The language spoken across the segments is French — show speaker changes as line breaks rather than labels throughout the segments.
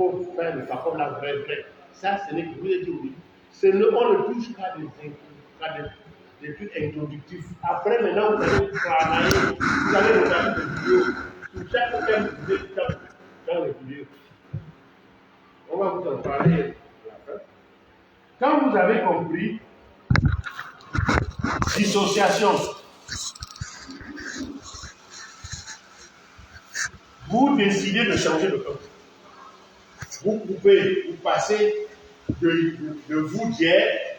faut faire le FACOM la vraie. Ça, ce n'est que vous avez dit oui. On ne touche qu'à des trucs introductifs. Après, maintenant, vous allez travailler, vous allez regarder des vidéos. Sur chaque thème, vous êtes dans les vidéos. On va vous en parler à la fin. Quand vous avez compris, dissociation, vous décidez de changer de camp. Vous coupez, vous passez de vous d'hier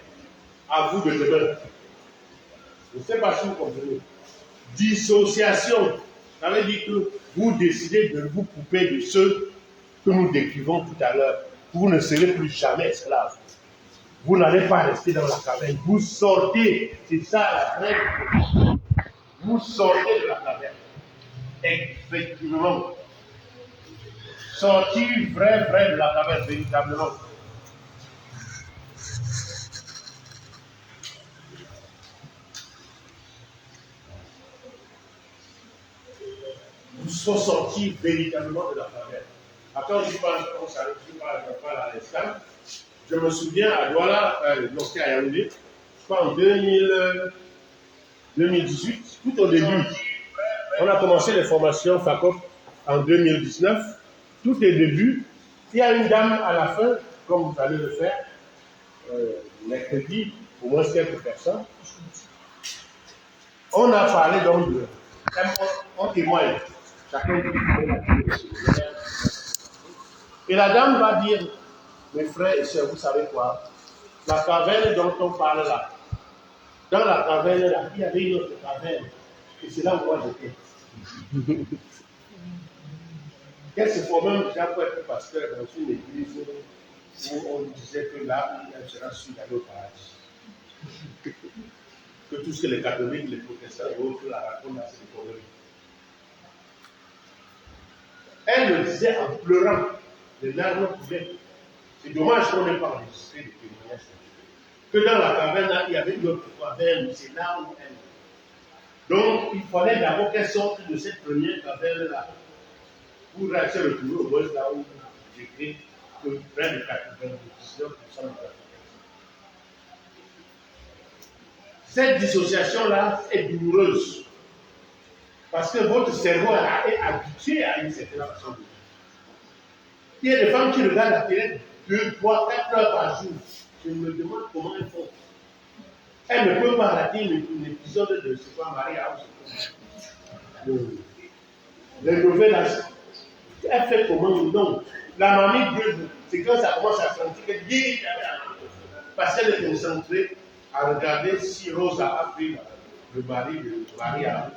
à vous de demain. Je ne sais pas si vous comprenez. Dissociation, ça veut dire que vous décidez de vous couper de ceux que nous décrivons tout à l'heure. Vous ne serez plus jamais esclave. Vous n'allez pas rester dans la caverne. Vous sortez, c'est ça la règle. Vous sortez de la caverne. Effectivement. Sortir vrai de la caverne, véritablement. Vous sortir véritablement de la caverne. Attends, je parle à l'instant. Je me souviens à Douala, lorsqu'il y a Yaoundé, je crois en 2018, tout au début, on a commencé les formations FACOP en 2019. Tout au début, il y a une dame à la fin, comme vous allez le faire, mercredi, au moins quelques personnes. On a parlé donc de. On témoigne. Chacun dit et la dame va dire, mes frères et sœurs, vous savez quoi? La caverne dont on parle là, dans la caverne là, il y avait une autre caverne. Et c'est là où moi j'étais. Elle se formait déjà pour être pasteur dans une église où on disait que là, elle sera sûre d'aller au paradis. Que tout ce que les catholiques, les protestants et autres la racontent dans ces conneries. Elle le disait en pleurant, les larmes coulaient. C'est dommage qu'on n'ait pas enregistré les témoignages. Que dans la caverne, là, il y avait une autre caverne, c'est là où elle est. Donc, il fallait d'abord qu'elle sorte de cette première caverne-là pour se retrouver au moins là où j'étais, que près de 99% de la caverne. Cette dissociation-là est douloureuse. Parce que votre cerveau est habitué à une certaine façon de vivre. Il y a des femmes qui regardent la télé 2, 3, 4 heures par jour. Je me demande comment elles font. Elles ne peuvent pas rater un épisode de ce soir Marie House. Les nouvelles, elle fait comment? Non. La mamie brûle. C'est quand ça commence à sentir qu'elle dit parce qu'elle est concentrée à regarder si Rosa a pris le mari de Marie House.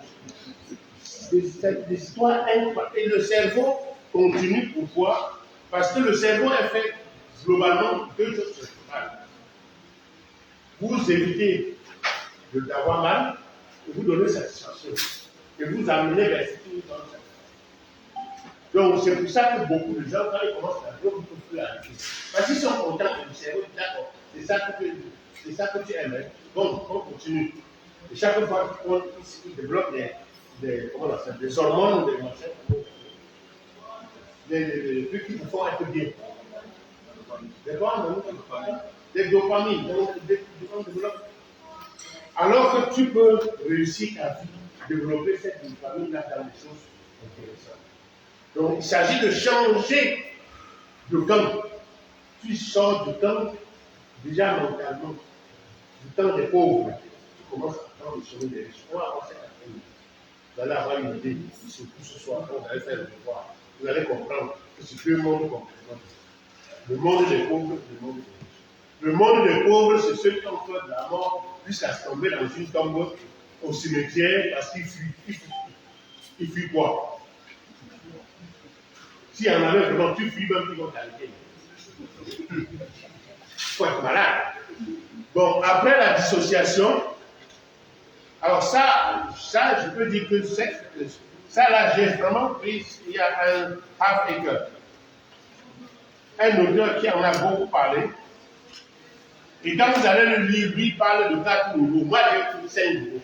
C'est l'histoire incroyable. Et le cerveau continue pourquoi? Parce que le cerveau est fait globalement deux choses principales. Vous évitez d'avoir mal, et vous donnez satisfaction. Et vous amenez vers ce qui vous donne satisfaction. Donc c'est pour ça que beaucoup de gens, quand ils commencent à jouer, ils ne peuvent plus arrêter. Parce qu'ils sont contents que le cerveau dit d'accord, c'est ça que tu aimes. Donc on continue. Et chaque fois qu'on développe des hormones, des machins, des trucs qui vous font être bien. Des dopamines. Alors que tu peux réussir à développer cette dopamine-là dans des choses intéressantes. Donc il s'agit de changer de camp. Tu sors du camp déjà mentalement, du camp des pauvres. Tu commences à prendre le chemin des riches. On va avancer à la fin. Vous allez avoir une idée, surtout ce soir, quand vous allez faire le devoir. Vous allez comprendre que c'est deux mondes complètement. Le monde des pauvres, le monde des riches. Le monde des pauvres, c'est ceux qui ont peur de la mort jusqu'à se tomber dans une tombe au cimetière parce qu'ils fuient. Ils fuient quoi? S'il y en avait vraiment, tu fuis même qu'ils vont t'arrêter. Il faut être malade. Bon, après la dissociation, alors ça, je peux dire que ça là, j'ai vraiment pris, il y a un half-acre. Un auteur qui en a beaucoup parlé. Et quand vous allez le lire, lui parle de 4 niveaux. Moi, j'ai pris 5 niveaux.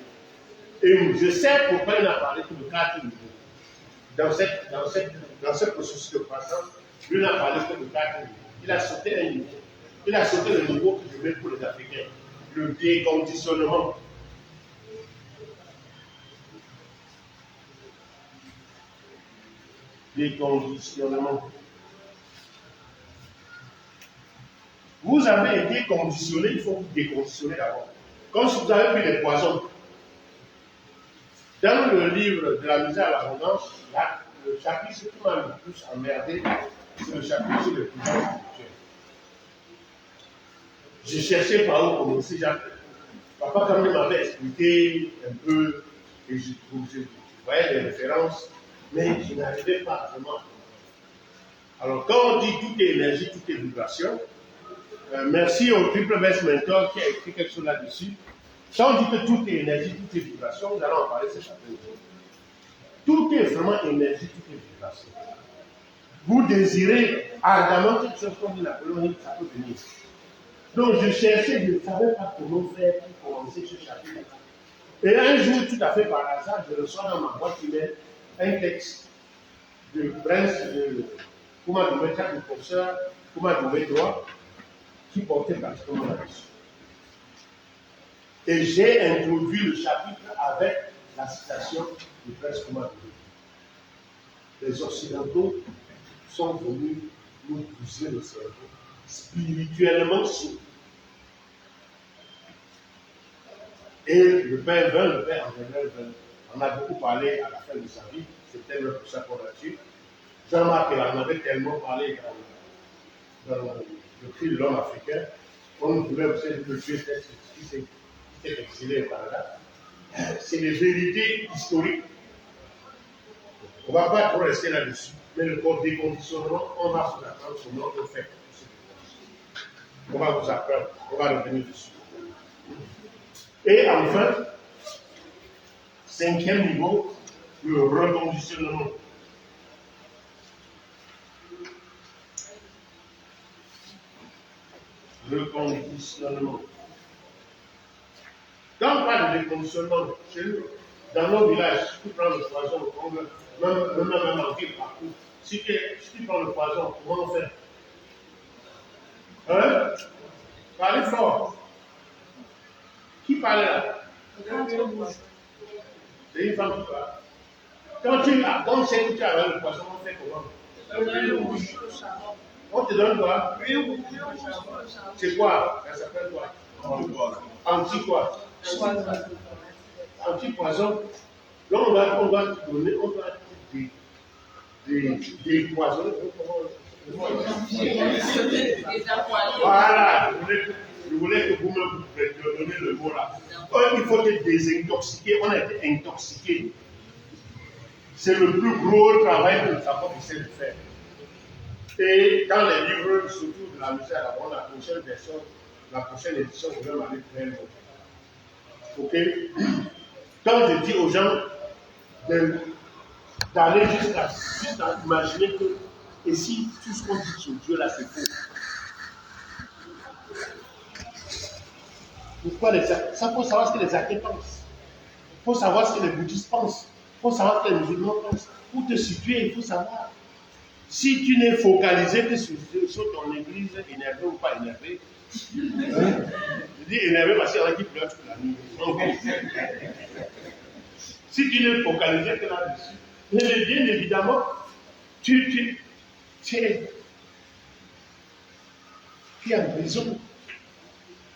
Et je sais pourquoi il a parlé de 4 niveaux. Dans ce processus de croissance, Lui n'a parlé que de 4 niveaux. Il a sauté un niveau. Il a sauté le niveau que je mets pour les Africains. Le déconditionnement. Déconditionnement. Vous avez été conditionné, il faut vous déconditionner d'abord. Comme si vous avez pris des poisons. Dans le livre de la misère à l'abondance, le chapitre qui m'a le plus emmerdé, c'est le chapitre sur les pouvoirs spirituels. Je cherchais par où commencer, Papa quand même m'avait expliqué un peu, et je voyais les références, mais je n'arrivais pas vraiment. Alors quand on dit tout est énergie, tout est vibration, merci au Triple Best Mentor qui a écrit quelque chose là-dessus. Quand on dit que tout est énergie, tout est vibration, nous allons en parler ce chapitre. Tout est vraiment énergie, tout est vibration. Vous désirez ardemment quelque chose qu'on dit Napoléon, ça peut venir. Donc je cherchais, je ne savais pas comment faire pour commencer ce chapitre. Et un jour, tout à fait par hasard, je reçois dans ma boîte email un texte de Prince de Kouma Doumé, du professeur Kouma Doumé droit, qui portait pratiquement là-dessus. Et j'ai introduit le chapitre avec la citation du Prince Kouma Doumé. Les Occidentaux sont venus nous pousser le cerveau spirituellement sûr. Et le père 20, le père Angèle 20, on a beaucoup parlé à la fin de sa vie, c'était le professeur pour là-dessus. Jean-Marc en avait tellement parlé dans le cri de l'homme africain, on ne pouvait aussi le tuer qui s'est exilé par là. C'est des vérités historiques. On ne va pas trop rester là-dessus. Mais le code déconditionnement, on va vous apprendre comment on fait. On va vous apprendre, on va revenir dessus. Et enfin, 5e niveau, le reconditionnement. Reconditionnement. Quand on parle de déconditionnement, chez nous, dans nos villages, si tu prends le poison, même en ville partout, si tu prends le poison, comment on fait? Hein? Parlez fort. Qui parle là? C'est une femme qui parle. Quand tu sais que tu as le poisson, on fait comment? On te donne quoi? C'est quoi? Ça s'appelle quoi? Anti quoi? Anti-poison. Donc on va te donner, on va des poisons. Voilà, je voulais que vous me donniez le mot là. Il faut te désintoxiquer, on a été intoxiqué. C'est le plus gros travail que le savant essaie de faire. Et dans les livres, surtout de la misère, la prochaine version, la prochaine édition, je vais m'aller très loin. Ok? Quand je dis aux gens d'aller juste à imaginer que, et si tout ce qu'on dit sur Dieu là, c'est faux. Pourquoi ça, il faut savoir ce que les athées pensent. Il faut savoir ce que les bouddhistes pensent. Il faut savoir ce que les musulmans pensent. Pour te situer, il faut savoir. Si tu n'es focalisé que sur ton église, énervé ou pas énervé, je dis énervé parce qu'il y en a qui pleurent toute la nuit. Si tu n'es focalisé que là-dessus, mais bien évidemment, tu as raison.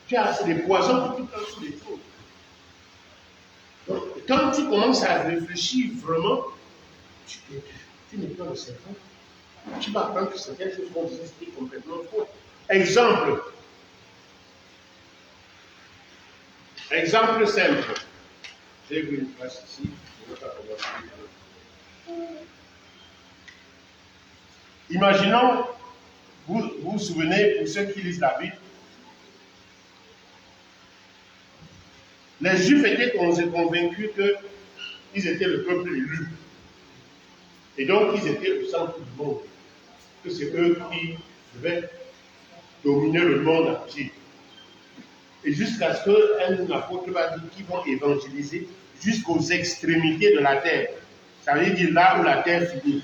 Tu as des poisons pour tout le temps sur les choses. Donc, quand tu commences à réfléchir vraiment, tu n'es pas le cerveau. Tu vas apprendre que c'est quelque chose qu'on dit qui est complètement faux. Exemple. Exemple simple. J'ai vu une phrase ici. Je ne vais pas commencer. Imaginons, vous vous souvenez, pour ceux qui lisent la Bible, les Juifs étaient convaincus qu'ils étaient le peuple élu. Et donc, ils étaient au centre du monde. Que c'est eux qui devaient dominer le monde entier. Et jusqu'à ce qu'un apôtre va dire qu'ils vont évangéliser jusqu'aux extrémités de la terre. Ça veut dire là où la terre finit.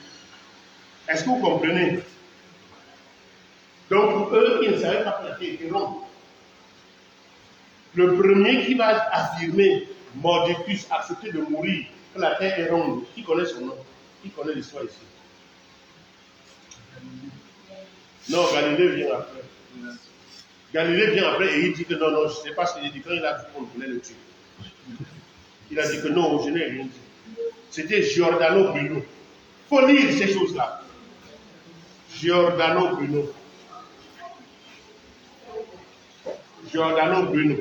Est-ce que vous comprenez? Donc pour eux, ils ne savaient pas que la terre était ronde. Le premier qui va affirmer, Mordicus, accepter de mourir, que la terre est ronde, qui connaît son nom, qui connaît l'histoire ici? Non, Galilée vient après. Galilée vient après et il dit que non, non, je ne sais pas ce qu'il dit. Quand il a dit qu'on voulait le tuer, il a dit que non, je n'ai rien dit. C'était Giordano Bruno. Il faut lire ces choses-là. Giordano Bruno. Giordano Bruno.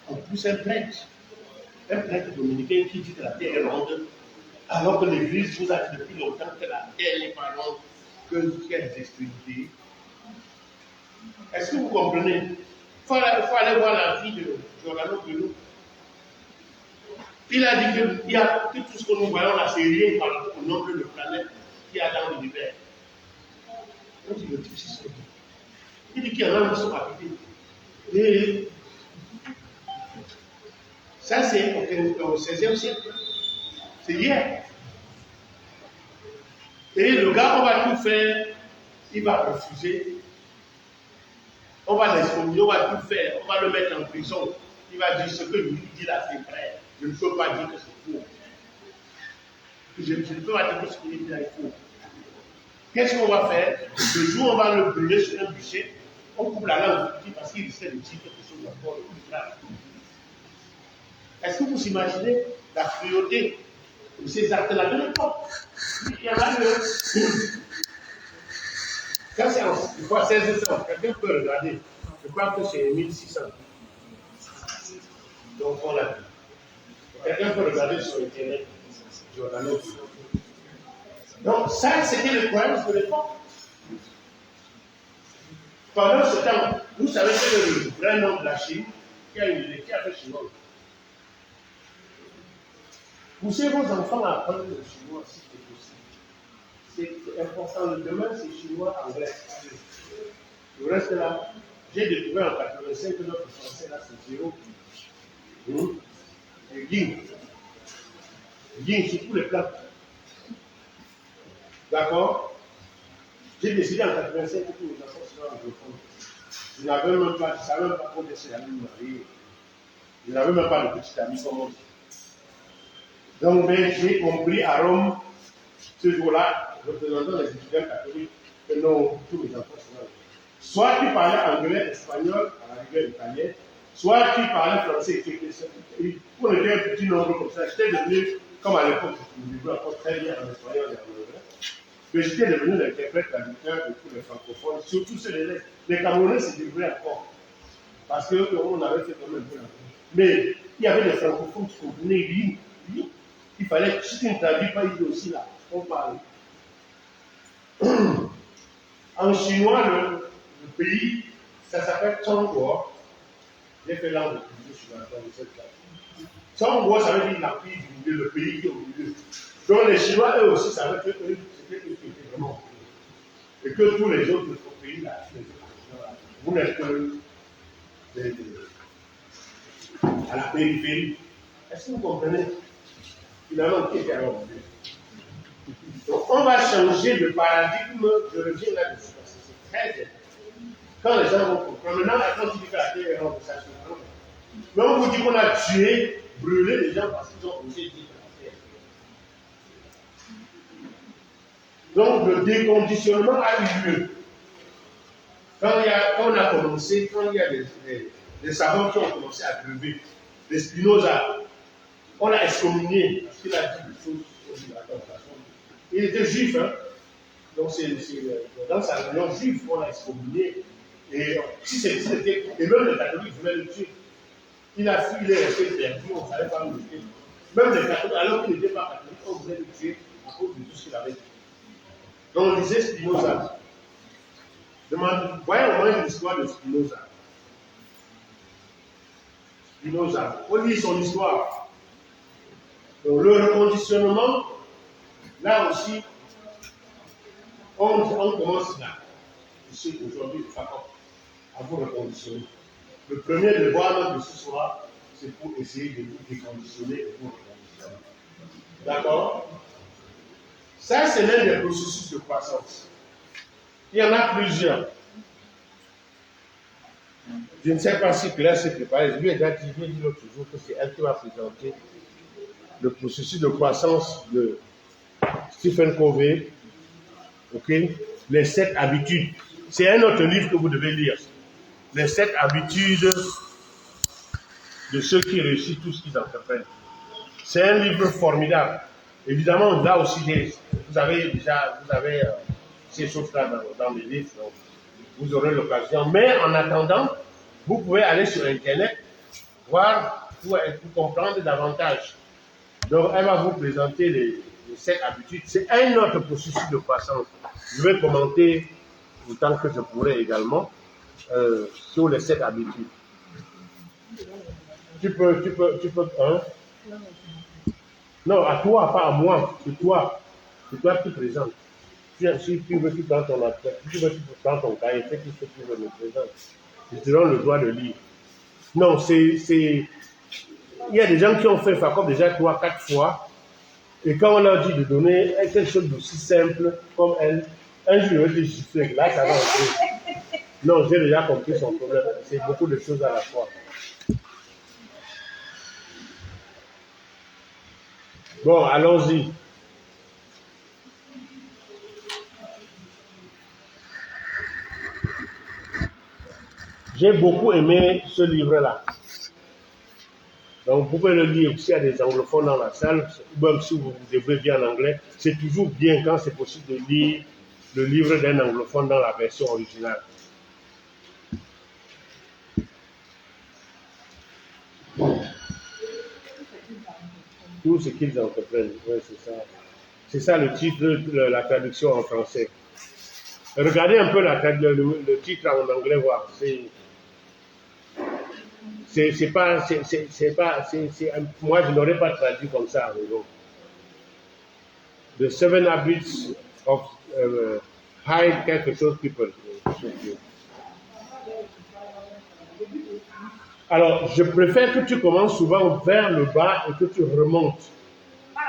En plus, un prêtre dominicain qui dit que la terre est ronde, alors que l'Église vous a dit depuis longtemps que la terre n'est pas ronde, qu'il y a des extrémités. Est-ce que vous comprenez? Il faut aller voir la vie de Giordano Bruno. Il a dit que tout ce que nous voyons là, c'est rien par rapport au nombre de planètes qu'il y a dans l'univers. On dit le type, c'est ça. Il dit qu'il y en a qui sont habités. Et ça, c'est au XVIe siècle. C'est hier. Et le gars, on va tout faire, il va refuser. On va l'excommunier, on va tout faire, on va le mettre en prison. Il va dire ce que lui dit là, c'est vrai. Je ne peux pas dire que c'est faux. Je ne peux pas dire que ce qu'il dit là est faux. Qu'est-ce qu'on va faire? Le jour où on va le brûler sur un bûcher, on coupe la langue parce qu'il essaie de dire quelque chose d'encore plus grave. Est-ce que vous imaginez la cruauté de ces actes-là de l'époque? Il y en a eu. Ça, c'est en 1600. Quelqu'un peut regarder. Je crois que c'est 1600. Donc, on l'a vu. Quelqu'un peut regarder sur Internet. Donc, ça, c'était le problème de l'époque. Pendant ce temps, vous savez que le vrai nom de la Chine, qui a fait chinois. Poussez vos enfants à apprendre le chinois si c'est possible. C'est important. Le demain, c'est chinois, anglais. Le reste là, j'ai découvert en 85 que notre français là, c'est zéro. Et Ying. Ying sur tous les plans. D'accord? J'ai décidé en 85 que tous les enfants soient anglophones. Je n'avais même pas, je ne savais même pas qu'on était l'ami marié. Je n'avais même pas de petit ami comme moi. Donc, j'ai compris à Rome, ce jour-là, représentant les étudiants catholiques, que non, tous les enfants sont là. Soit tu parlais anglais, espagnol, à la rigueur italien, soit tu parlais français. Pour était un petit nombre comme ça, j'étais devenu, comme à l'époque, je vivais encore très bien en espagnol et en anglais, mais j'étais devenu l'interprète, traducteur de tous les francophones, surtout ceux les Camerounais se débrouillaient encore, parce qu'on avait fait quand même un peu la mais il y avait des francophones qui comprenaient rien. Il fallait, si tu ne traduis pas, il dit aussi là, on parle. En chinois, le pays, ça s'appelle Tongguo. J'ai fait langue de sur la de cette langue. Tongguo, ça veut dire l'empire du milieu, le pays qui est au milieu. Donc les Chinois, eux aussi, savaient que eux, c'était eux qui étaient vraiment au milieu. Et que tous les autres pays, là, vous n'êtes que à la périphérie. Est-ce que vous comprenez? Finalement, qui était alors? Donc, on va changer de paradigme, je reviens là-dessus, parce que c'est très important. Quand les gens vont comprendre, maintenant, quand tu dis que la terre est ronde, ça se comprend. Mais on vous dit qu'on a tué, brûlé les gens parce qu'ils ont osé dire que la terre. Donc, le déconditionnement a eu lieu. Quand on a commencé, quand il y a des savants qui ont commencé à crever, des Spinoza, on l'a excommunié parce qu'il a dit des choses sur la tentation. Il était juif, hein? Donc c'est dans sa religion juive qu'on l'a excommunié. Et si c'était. Et même les catholiques voulaient le tuer. Il a fui, il est resté perdu, on ne savait pas où il était. Même les catholiques, alors qu'il n'était pas catholique, on voulait le tuer à cause de tout ce qu'il avait dit. Donc on disait Spinoza. Voyez au moins l'histoire de Spinoza. Spinoza, on lit son histoire. Donc le reconditionnement, là aussi, on commence là. Je sais qu'aujourd'hui, il faut à vous reconditionner. Le premier devoir de ce soir, c'est pour essayer de vous déconditionner et vous reconditionner. D'accord? Ça, c'est l'un des processus de croissance. Il y en a plusieurs. Je ne sais pas si Claire s'est préparée. Je lui ai déjà dit l'autre jour que c'est elle qui va présenter le processus de croissance de Stephen Covey. Ok? Les 7 habitudes. C'est un autre livre que vous devez lire. Les 7 habitudes de ceux qui réussissent tout ce qu'ils entreprennent. C'est un livre formidable. Évidemment, là aussi, vous avez ces choses-là dans les livres, donc vous aurez l'occasion. Mais en attendant, vous pouvez aller sur Internet, voir, pour comprendre davantage. Donc, elle va vous présenter les 7 habitudes. C'est un autre processus de croissance. Je vais commenter autant que je pourrai également sur les 7 habitudes. Tu peux, hein? Non, à toi, pas à moi. C'est toi. C'est toi qui présentes. Si tu veux, tu prends ton appel. Si tu veux, tu prends ton cahier. Fais tout ce que tu veux me présenter. Je te donne le droit de lire. Non, il y a des gens qui ont fait FACOP déjà 3, 4 fois. Et quand on leur dit de donner quelque chose d'aussi simple comme elle, un jour, je dis, là, ça va entrer. Non, j'ai déjà compris son problème. C'est beaucoup de choses à la fois. Bon, allons-y. J'ai beaucoup aimé ce livre-là. Donc, vous pouvez le lire s'il y a des anglophones dans la salle, ou même si vous devez bien en anglais. C'est toujours bien quand c'est possible de lire le livre d'un anglophone dans la version originale. Tout ce qu'ils entreprennent, oui, c'est ça. C'est ça le titre, la traduction en français. Regardez un peu le titre en anglais, voir. Moi, je n'aurais pas traduit comme ça. The 7 habits of high quelque chose people. Alors, je préfère que tu commences souvent vers le bas et que tu remontes.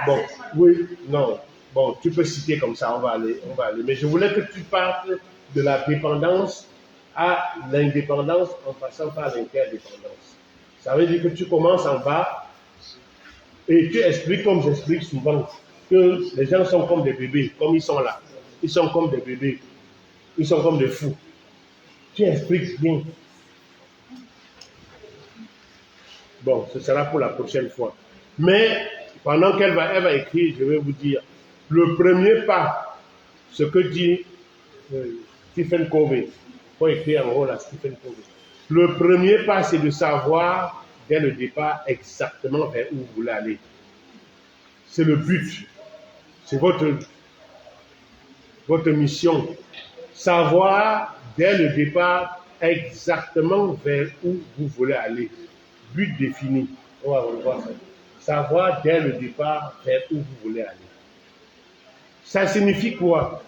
Bon, oui, non. Bon, tu peux citer comme ça, on va aller. Mais je voulais que tu partes de la dépendance à l'indépendance en passant par l'interdépendance. Ça veut dire que tu commences en bas et tu expliques comme j'explique souvent que les gens sont comme des bébés, comme ils sont là. Ils sont comme des bébés. Ils sont comme des fous. Tu expliques bien. Bon, ce sera pour la prochaine fois. Mais pendant qu'elle va écrire, je vais vous dire, le premier pas, ce que dit Stephen Covey, il faut écrire en haut là, Stephen Covey. Le premier pas, c'est de savoir dès le départ exactement vers où vous voulez aller. C'est le but. C'est votre mission. Savoir dès le départ exactement vers où vous voulez aller. But défini. On va revoir ça. Savoir dès le départ vers où vous voulez aller. Ça signifie quoi?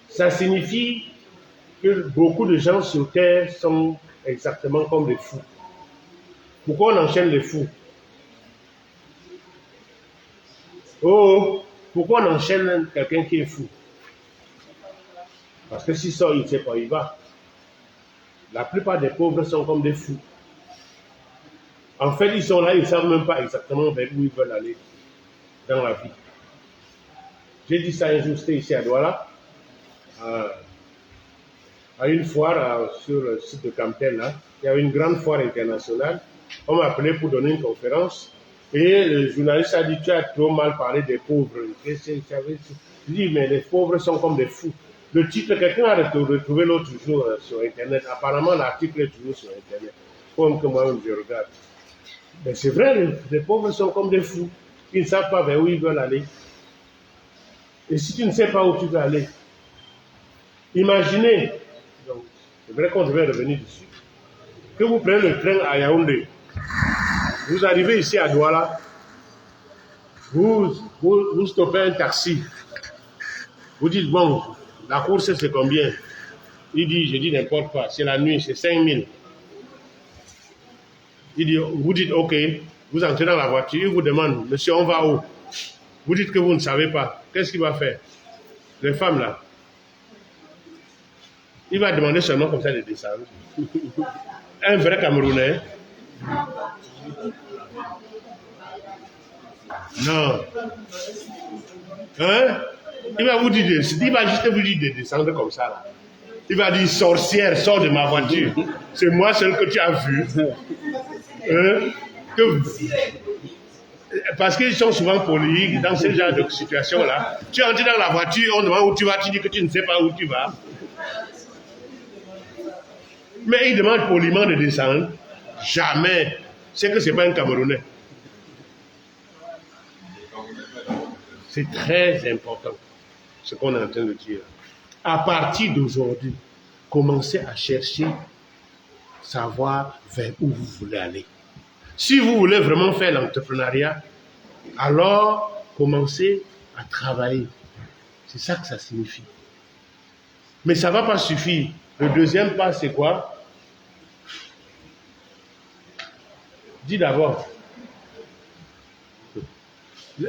Ça signifie que beaucoup de gens sur Terre sont exactement comme des fous. Pourquoi on enchaîne les fous? Oh, pourquoi on enchaîne quelqu'un qui est fou? Parce que s'il sort, il ne sait pas où il va. La plupart des pauvres sont comme des fous. En fait, ils sont là, ils ne savent même pas exactement vers où ils veulent aller dans la vie. J'ai dit ça un jour, c'était ici à Douala, à une foire sur le site de Camptel, là. Il y avait une grande foire internationale. On m'a appelé pour donner une conférence. Et le journaliste a dit, tu as trop mal parlé des pauvres. Je dis, mais les pauvres sont comme des fous. Le titre, quelqu'un a retrouvé l'autre jour sur Internet. Apparemment, l'article est toujours sur Internet. Comme que moi-même, je regarde. Mais c'est vrai, les pauvres sont comme des fous. Ils ne savent pas vers où ils veulent aller. Et si tu ne sais pas où tu veux aller, imaginez, c'est vrai qu'on devait revenir dessus, que vous prenez le train à Yaoundé, vous arrivez ici à Douala, vous stoppez un taxi, vous dites, bon, la course c'est combien? Il dit, je dis n'importe quoi, c'est la nuit, c'est 5 000. Il dit, vous dites, ok, vous entrez dans la voiture, il vous demande, monsieur, on va où? Vous dites que vous ne savez pas. qu'est-ce qu'il va faire? Les femmes là, il va demander seulement comme ça de descendre. Un vrai Camerounais. Non. Hein? Il va vous dire, il va juste vous dire de descendre comme ça. Là. Il va dire, sorcière, sors de ma voiture. C'est moi seul que tu as vu. Hein? Parce qu'ils sont souvent polis dans ce genre de situation-là. Tu entres dans la voiture, on demande où tu vas, tu dis que tu ne sais pas où tu vas. Mais il demande poliment de descendre. Jamais. C'est que ce n'est pas un Camerounais. C'est très important ce qu'on est en train de dire. À partir d'aujourd'hui, commencez à chercher, savoir vers où vous voulez aller. Si vous voulez vraiment faire l'entrepreneuriat, alors commencez à travailler. C'est ça que ça signifie. Mais ça ne va pas suffire. Le deuxième pas, c'est quoi? Dis d'abord.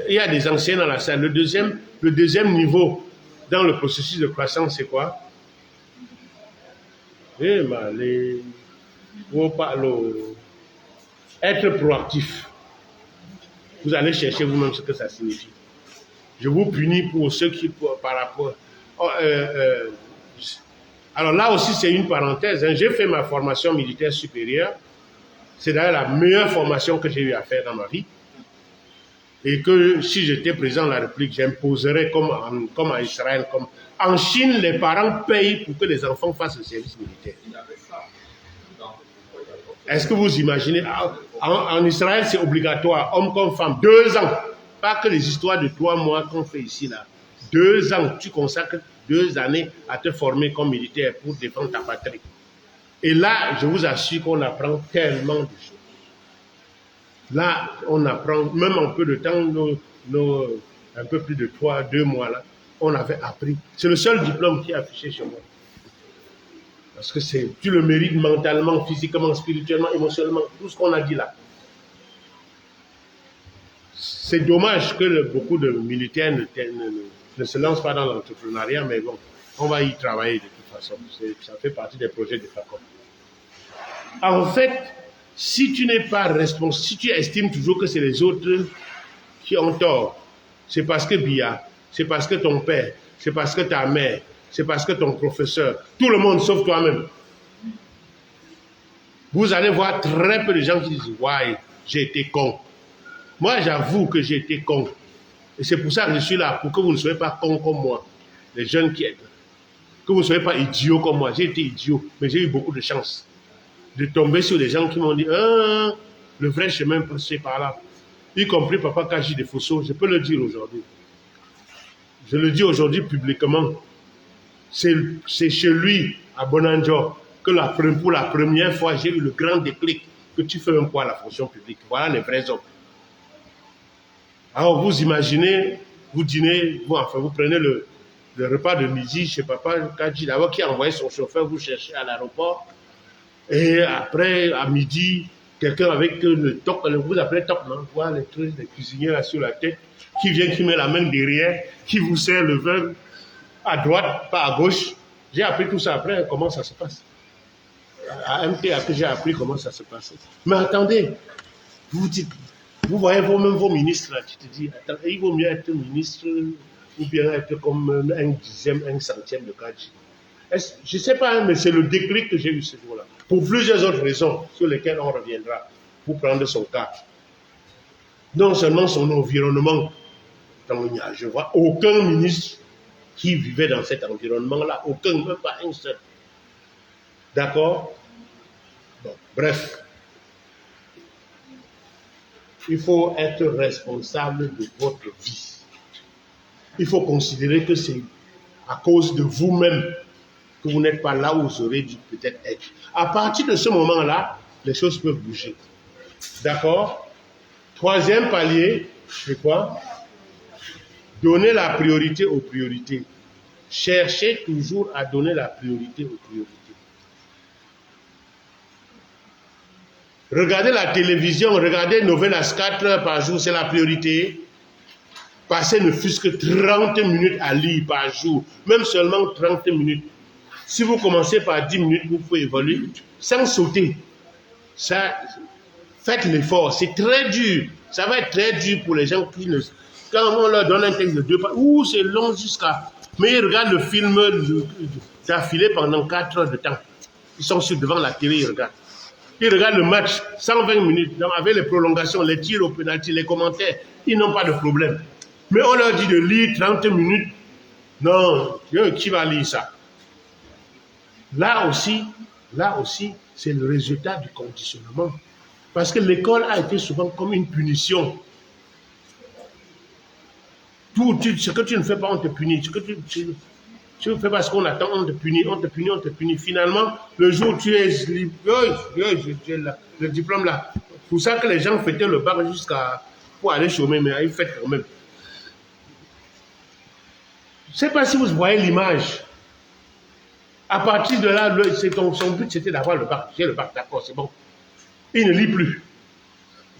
Il y a des anciens dans la salle. Le deuxième niveau dans le processus de croissance, c'est quoi? Être proactif. Vous allez chercher vous-même ce que ça signifie. Je vous punis pour ceux qui, par rapport... alors là aussi, c'est une parenthèse. Hein. J'ai fait ma formation militaire supérieure. C'est d'ailleurs la meilleure formation que j'ai eu à faire dans ma vie. Et que si j'étais président de la République, j'imposerais comme en Israël, comme en Chine, les parents payent pour que les enfants fassent le service militaire. Est-ce que vous imaginez, en Israël, c'est obligatoire, homme comme femme, 2 ans. Pas que les histoires de 3 mois qu'on fait ici, là. 2 ans, tu consacres 2 années à te former comme militaire pour défendre ta patrie. Et là, je vous assure qu'on apprend tellement de choses. Là, on apprend, même en peu de temps, un peu plus de 2 mois, là, on avait appris. C'est le seul diplôme qui est affiché chez moi. Parce que tu le mérites mentalement, physiquement, spirituellement, émotionnellement, tout ce qu'on a dit là. C'est dommage que beaucoup de militaires ne se lancent pas dans l'entrepreneuriat, mais bon, on va y travailler de toute façon. Ça fait partie des projets de FACOM. En fait, si tu n'es pas responsable, si tu estimes toujours que c'est les autres qui ont tort, c'est parce que Bia, c'est parce que ton père, c'est parce que ta mère, c'est parce que ton professeur, tout le monde sauf toi-même. Vous allez voir très peu de gens qui disent « Ouais, j'ai été con ». Moi, j'avoue que j'ai été con. Et c'est pour ça que je suis là, pour que vous ne soyez pas con comme moi, les jeunes qui êtes. Que vous ne soyez pas idiots comme moi. J'ai été idiot, mais j'ai eu beaucoup de chance de tomber sur des gens qui m'ont dit « Ah, le vrai chemin, c'est par là ». Y compris Papa Kaji de Fosso, je peux le dire aujourd'hui. Je le dis aujourd'hui publiquement. C'est chez lui, à Bonanjo, que pour la première fois, j'ai eu le grand déclic que tu fais un poids à la fonction publique. Voilà les vrais hommes. Alors vous imaginez, vous dînez, vous prenez le repas de midi chez Papa Kaji, d'abord qui a envoyé son chauffeur vous chercher à l'aéroport. Et après, à midi, quelqu'un avec le toc, vous appelez toc, non? Voilà les trucs, les cuisiniers là sur la tête, qui vient, qui met la main derrière, qui vous sert le vin à droite, pas à gauche. J'ai appris tout ça après, comment ça se passe. À MTA que j'ai appris comment ça se passe. Mais attendez, vous dites, vous voyez même vos ministres là, tu te dis, attends, il vaut mieux être ministre ou bien être comme un dixième, un centième de Kaji. Je ne sais pas, mais c'est le déclic que j'ai eu ce jour-là. Pour plusieurs autres raisons sur lesquelles on reviendra pour prendre son cas. Non seulement son environnement, je ne vois aucun ministre qui vivait dans cet environnement-là, aucun, même pas un seul. D'accord? Bon, bref. Il faut être responsable de votre vie. Il faut considérer que c'est à cause de vous-même que vous n'êtes pas là où vous aurez dû peut-être être. À partir de ce moment-là, les choses peuvent bouger. D'accord? Troisième palier, c'est quoi? Donner la priorité aux priorités. Cherchez toujours à donner la priorité aux priorités. Regardez la télévision, regardez Novelas 4 heures par jour, c'est la priorité. Passez ne fût-ce que 30 minutes à lire par jour, même seulement 30 minutes. Si vous commencez par 10 minutes, vous pouvez évoluer sans sauter. Ça, faites l'effort. C'est très dur. Ça va être très dur pour les gens qui ne... Quand on leur donne un texte de 2 pages, c'est long jusqu'à... Mais ils regardent le film d'affilée pendant 4 heures de temps. Ils sont devant la télé, ils regardent. Ils regardent le match 120 minutes, donc avec les prolongations, les tirs au pénalty, les commentaires. Ils n'ont pas de problème. Mais on leur dit de lire 30 minutes. Non, qui va lire ça? Là aussi, c'est le résultat du conditionnement. Parce que l'école a été souvent comme une punition. Ce que tu ne fais pas, on te punit. Ce que tu ne fais pas ce qu'on attend, on te punit, on te punit, on te punit. Finalement, le jour où tu es libre, le diplôme là. Pour ça que les gens fêtaient le bac pour aller chômer, mais ils fêtent quand même. Je ne sais pas si vous voyez l'image. À partir de là, son but c'était d'avoir le bac. J'ai le bac, d'accord, c'est bon. Il ne lit plus.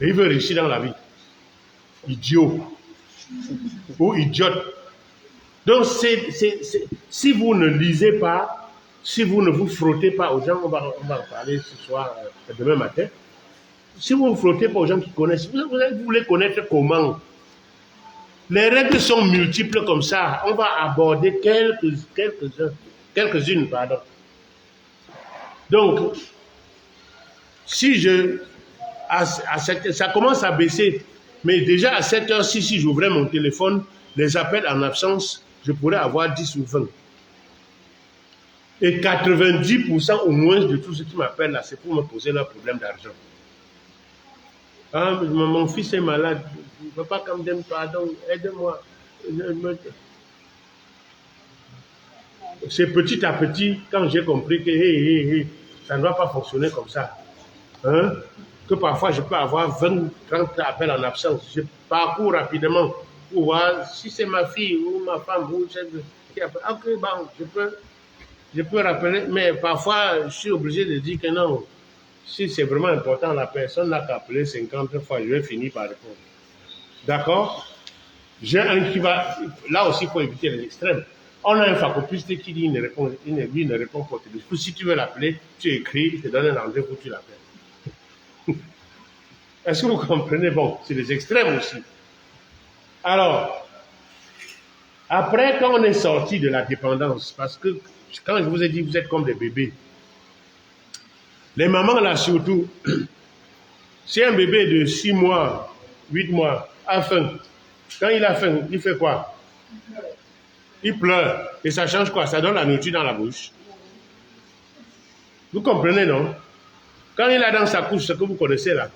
Et il veut réussir dans la vie. Idiot. Ou idiote. Donc, si vous ne lisez pas, si vous ne vous frottez pas aux gens, on va en parler ce soir, demain matin. Si vous ne vous frottez pas aux gens qui connaissent, vous voulez connaître comment? Les règles sont multiples comme ça. On va aborder quelques-unes, pardon. Donc, si ça commence à baisser, mais déjà à 7 heures-ci, si j'ouvrais mon téléphone, les appels en absence, je pourrais avoir 10 ou 20. Et 90% au moins de tous ceux qui m'appellent là, c'est pour me poser leur problème d'argent. Ah, mon fils est malade, je ne peux pas comme me pardon, aide-moi. C'est petit à petit, quand j'ai compris que ça ne doit pas fonctionner comme ça. Hein? Que parfois je peux avoir 20, 30 appels en absence. Je parcours rapidement pour voir si c'est ma fille ou ma femme ou qui appelle. Ok, bon, je peux rappeler, mais parfois je suis obligé de dire que non. Si c'est vraiment important, la personne n'a qu'à appeler 50 fois, je vais finir par répondre. D'accord? J'ai un qui va. Là aussi, il faut éviter les extrêmes. On a un facopiste qui dit lui ne répond pas au téléphone. Si tu veux l'appeler, tu écris, il te donne un rendez-vous, tu l'appelles. Est-ce que vous comprenez? Bon, c'est les extrêmes aussi. Alors, après, quand on est sorti de la dépendance, parce que quand je vous ai dit, vous êtes comme des bébés, les mamans là surtout, si un bébé de 6 mois, 8 mois a faim, quand il a faim, il fait quoi? Il pleure. Et ça change quoi? Ça donne la nourriture dans la bouche. Vous comprenez, non? Quand il a dans sa couche, ce que vous connaissez là,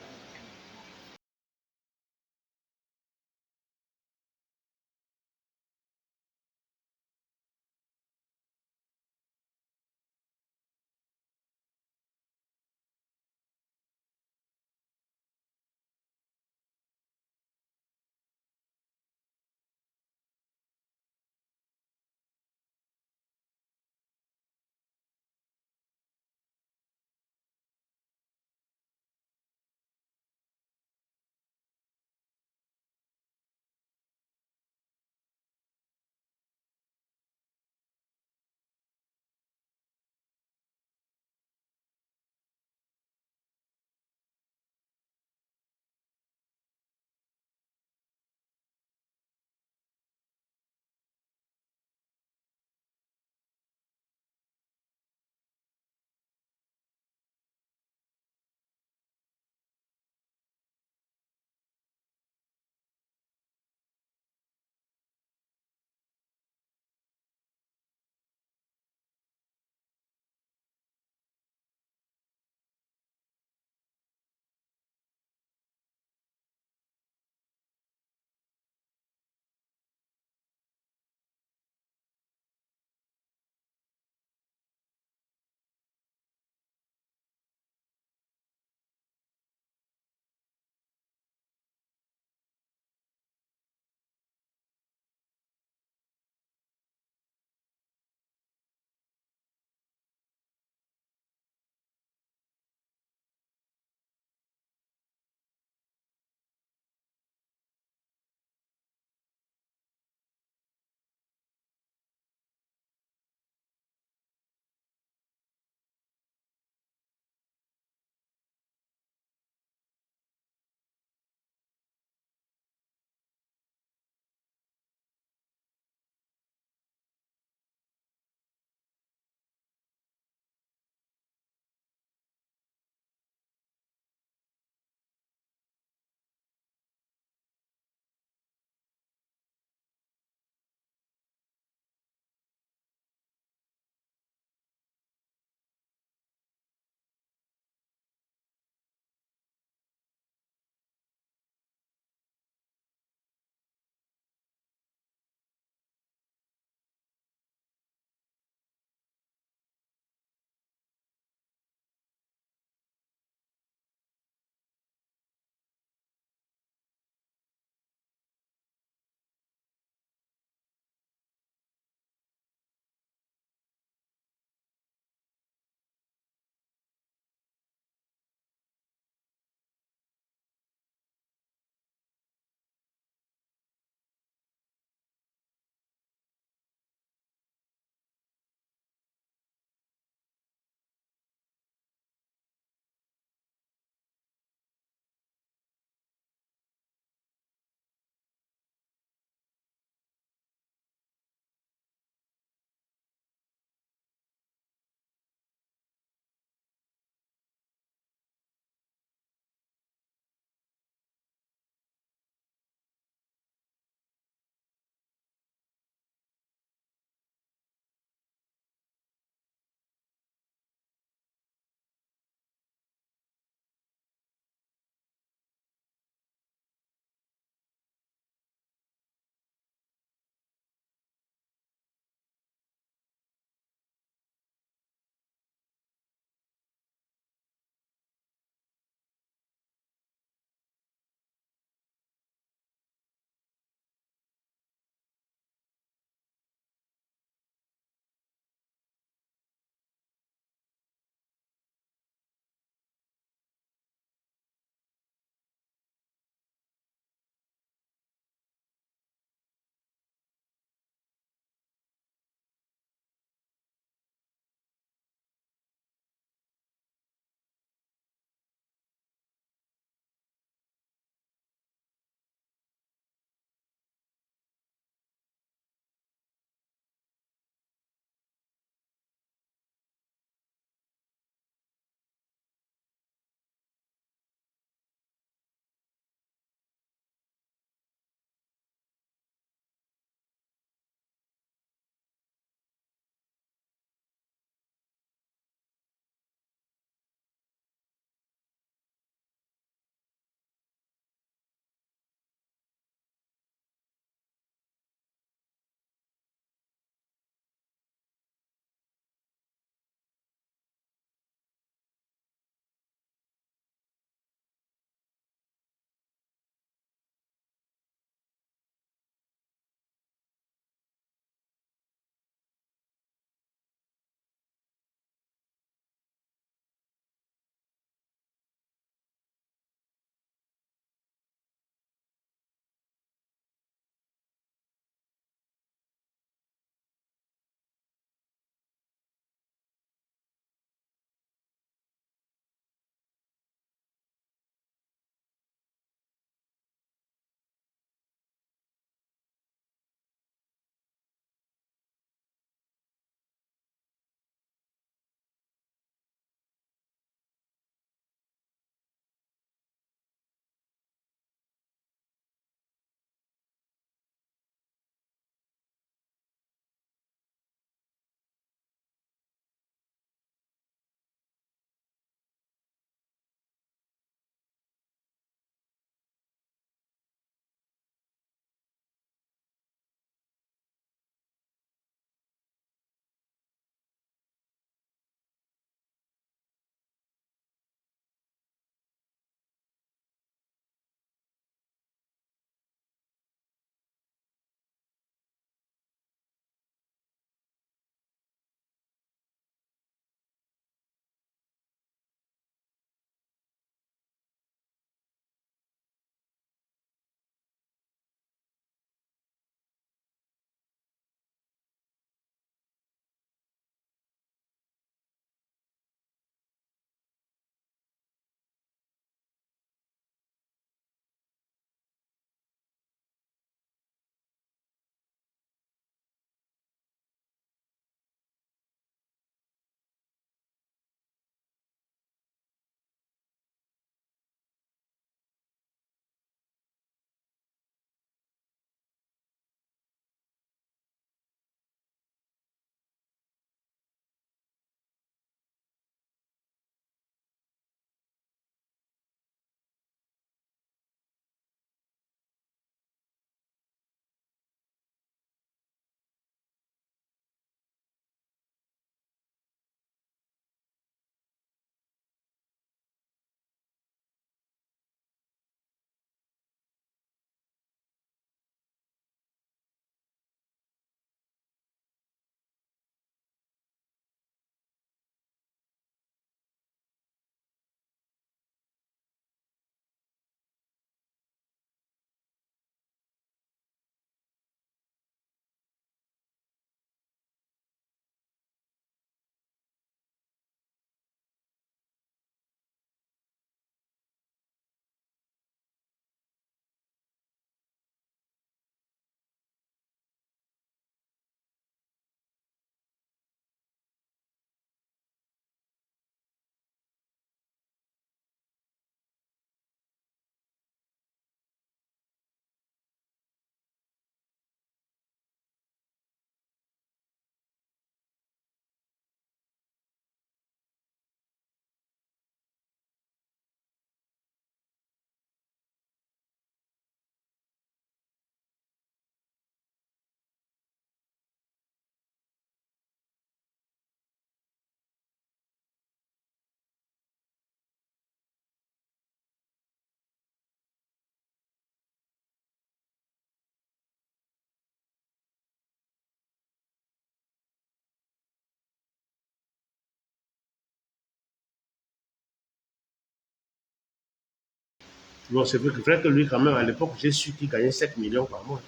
Bon, c'est vrai que lui, quand même, à l'époque, j'ai su qu'il gagnait 7 millions par mois.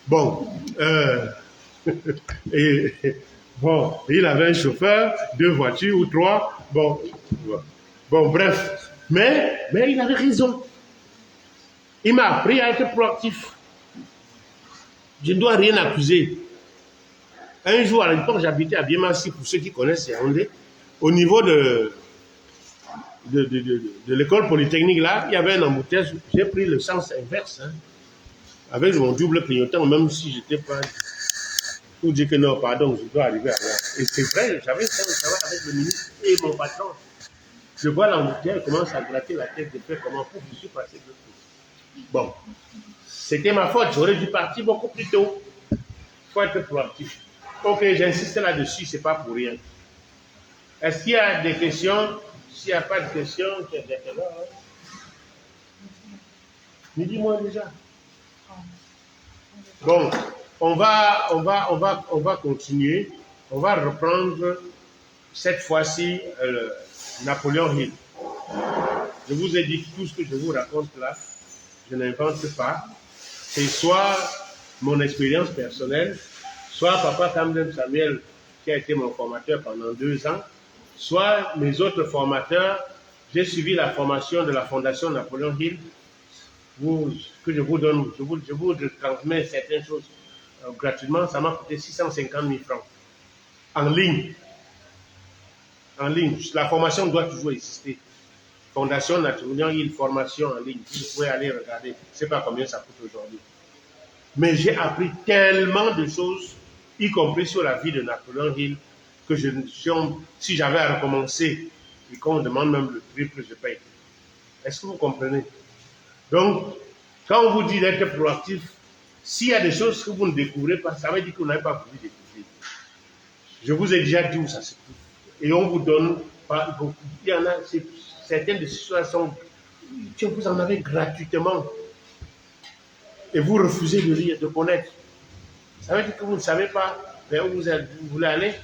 Bon, et, bon, il avait un chauffeur, 2 voitures ou 3. Bon, bref. Mais il avait raison. Il m'a appris à être proactif. Je ne dois rien accuser. Un jour, à l'époque, j'habitais à Biemassi, pour ceux qui connaissent Yaoundé, au niveau de l'école polytechnique, là, il y avait un embouteillage. J'ai pris le sens inverse, hein, avec mon double clignotant, même si je n'étais pas pour dire que non, pardon, je dois arriver à là. Et c'est vrai, j'avais fait un travail avec le ministre et mon patron. Je vois l'embouteillage, commence à gratter la tête de fait comment pour je suis passé de tout. Bon, c'était ma faute, j'aurais dû partir beaucoup plus tôt. Il faut être proactif. Ok, j'insiste là-dessus, c'est pas pour rien. Est-ce qu'il y a des questions? S'il n'y a pas de questions, tu es d'accord, hein? Mais dis-moi déjà. Bon, on va continuer. On va reprendre cette fois-ci Napoléon Hill. Je vous ai dit que tout ce que je vous raconte là, je n'invente pas. C'est soit mon expérience personnelle, soit Papa Camden Samuel, qui a été mon formateur pendant 2 ans, soit mes autres formateurs. J'ai suivi la formation de la Fondation Napoléon Hill, que je vous donne, je vous transmets certaines choses gratuitement. Ça m'a coûté 650 000 francs en ligne. En ligne. La formation doit toujours exister. Fondation Napoléon Hill, formation en ligne. Vous pouvez aller regarder. Je ne sais pas combien ça coûte aujourd'hui. Mais j'ai appris tellement de choses, y compris sur la vie de Napoléon Hill, que si j'avais à recommencer, et qu'on me demande même le triple, je paye. Est-ce que vous comprenez? Donc, quand on vous dit d'être proactif, s'il y a des choses que vous ne découvrez pas, ça veut dire que vous n'avez pas voulu découvrir. Je vous ai déjà dit où ça se trouve. Et on vous donne, il y en a, certaines de ces choses sont, que vous en avez gratuitement. Et vous refusez de lire, de connaître. Ça veut dire que vous ne savez pas vers où vous voulez aller.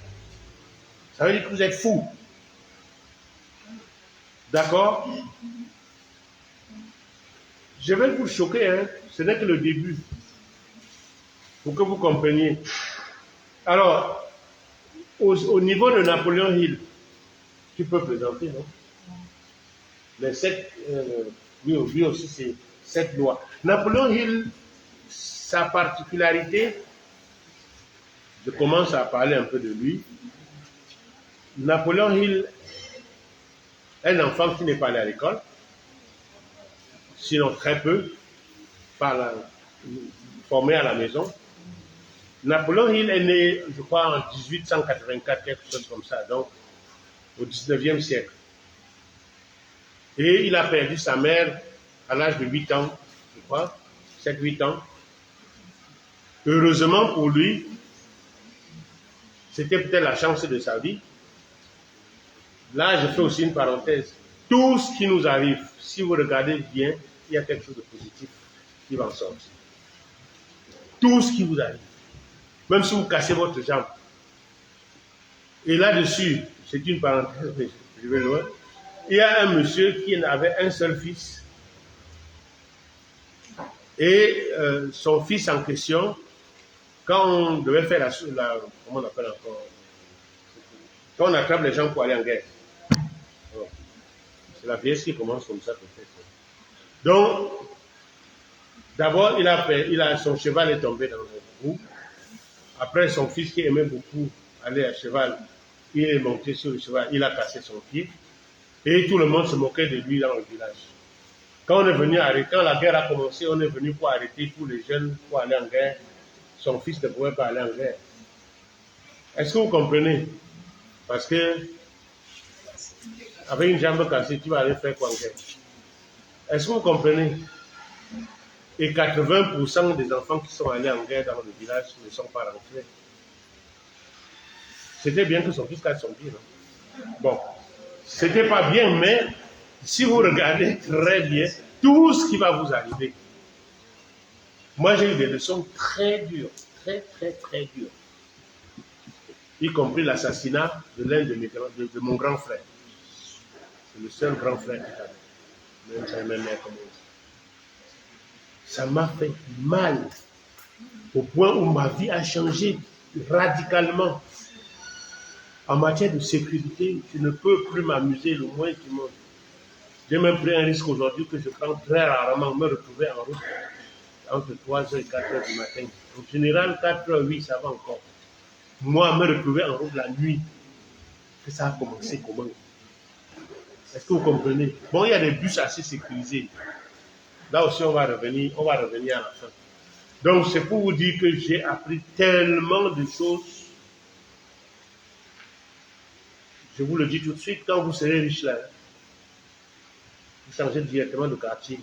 Ça veut dire que vous êtes fou. D'accord? Je vais vous choquer, hein? Ce n'est que le début. Pour que vous compreniez. Alors, au niveau de Napoléon Hill, tu peux présenter, non? Les 7, lui aussi, c'est 7 lois. Napoléon Hill, sa particularité, je commence à parler un peu de lui. Napoléon Hill, un enfant qui n'est pas allé à l'école, sinon très peu, formé à la maison. Napoléon Hill est né, je crois, en 1884, quelque chose comme ça, donc au 19e siècle. Et il a perdu sa mère à l'âge de 8 ans, je crois, 7-8 ans. Heureusement pour lui, c'était peut-être la chance de sa vie. Là, je fais aussi une parenthèse. Tout ce qui nous arrive, si vous regardez bien, il y a quelque chose de positif qui va en sortir. Tout ce qui vous arrive. Même si vous cassez votre jambe. Et là-dessus, c'est une parenthèse, mais je vais loin. Il y a un monsieur qui avait un seul fils. Et son fils en question, quand on devait faire comment on appelle encore, quand on attrape les gens pour aller en guerre. C'est la vieillesse qui commence comme ça peut-être. Donc, d'abord, son cheval est tombé dans le trou. Après, son fils qui aimait beaucoup aller à cheval, il est monté sur le cheval, il a cassé son pied. Et tout le monde se moquait de lui dans le village. Quand on est venu arrêter, quand la guerre a commencé, on est venu pour arrêter tous les jeunes pour aller en guerre. Son fils ne pouvait pas aller en guerre. Est-ce que vous comprenez? Parce que avec une jambe cassée, tu vas aller faire quoi en guerre? Est-ce que vous comprenez? Et 80% des enfants qui sont allés en guerre dans le village ne sont pas rentrés. C'était bien que son fils casse son pied, non? Bon, c'était pas bien, mais si vous regardez très bien, tout ce qui va vous arriver. Moi, j'ai eu des leçons très dures, très dures. Y compris l'assassinat de l'un de mon grand frère. C'est le seul grand frère qui avait. Même sa mère comme ça. Ça m'a fait mal, au point où ma vie a changé radicalement. En matière de sécurité, je ne peux plus m'amuser le moins du monde. J'ai même pris un risque aujourd'hui que je prends très rarement, me retrouver en route entre 3h et 4h du matin. En général, 4h, oui, ça va encore. Moi, me retrouver en route la nuit, que ça a commencé comment? Est-ce que vous comprenez? Bon, il y a des bus assez sécurisés. Là aussi, on va revenir à la fin. Donc, c'est pour vous dire que j'ai appris tellement de choses. Je vous le dis tout de suite, quand vous serez riche là, vous changez directement de quartier.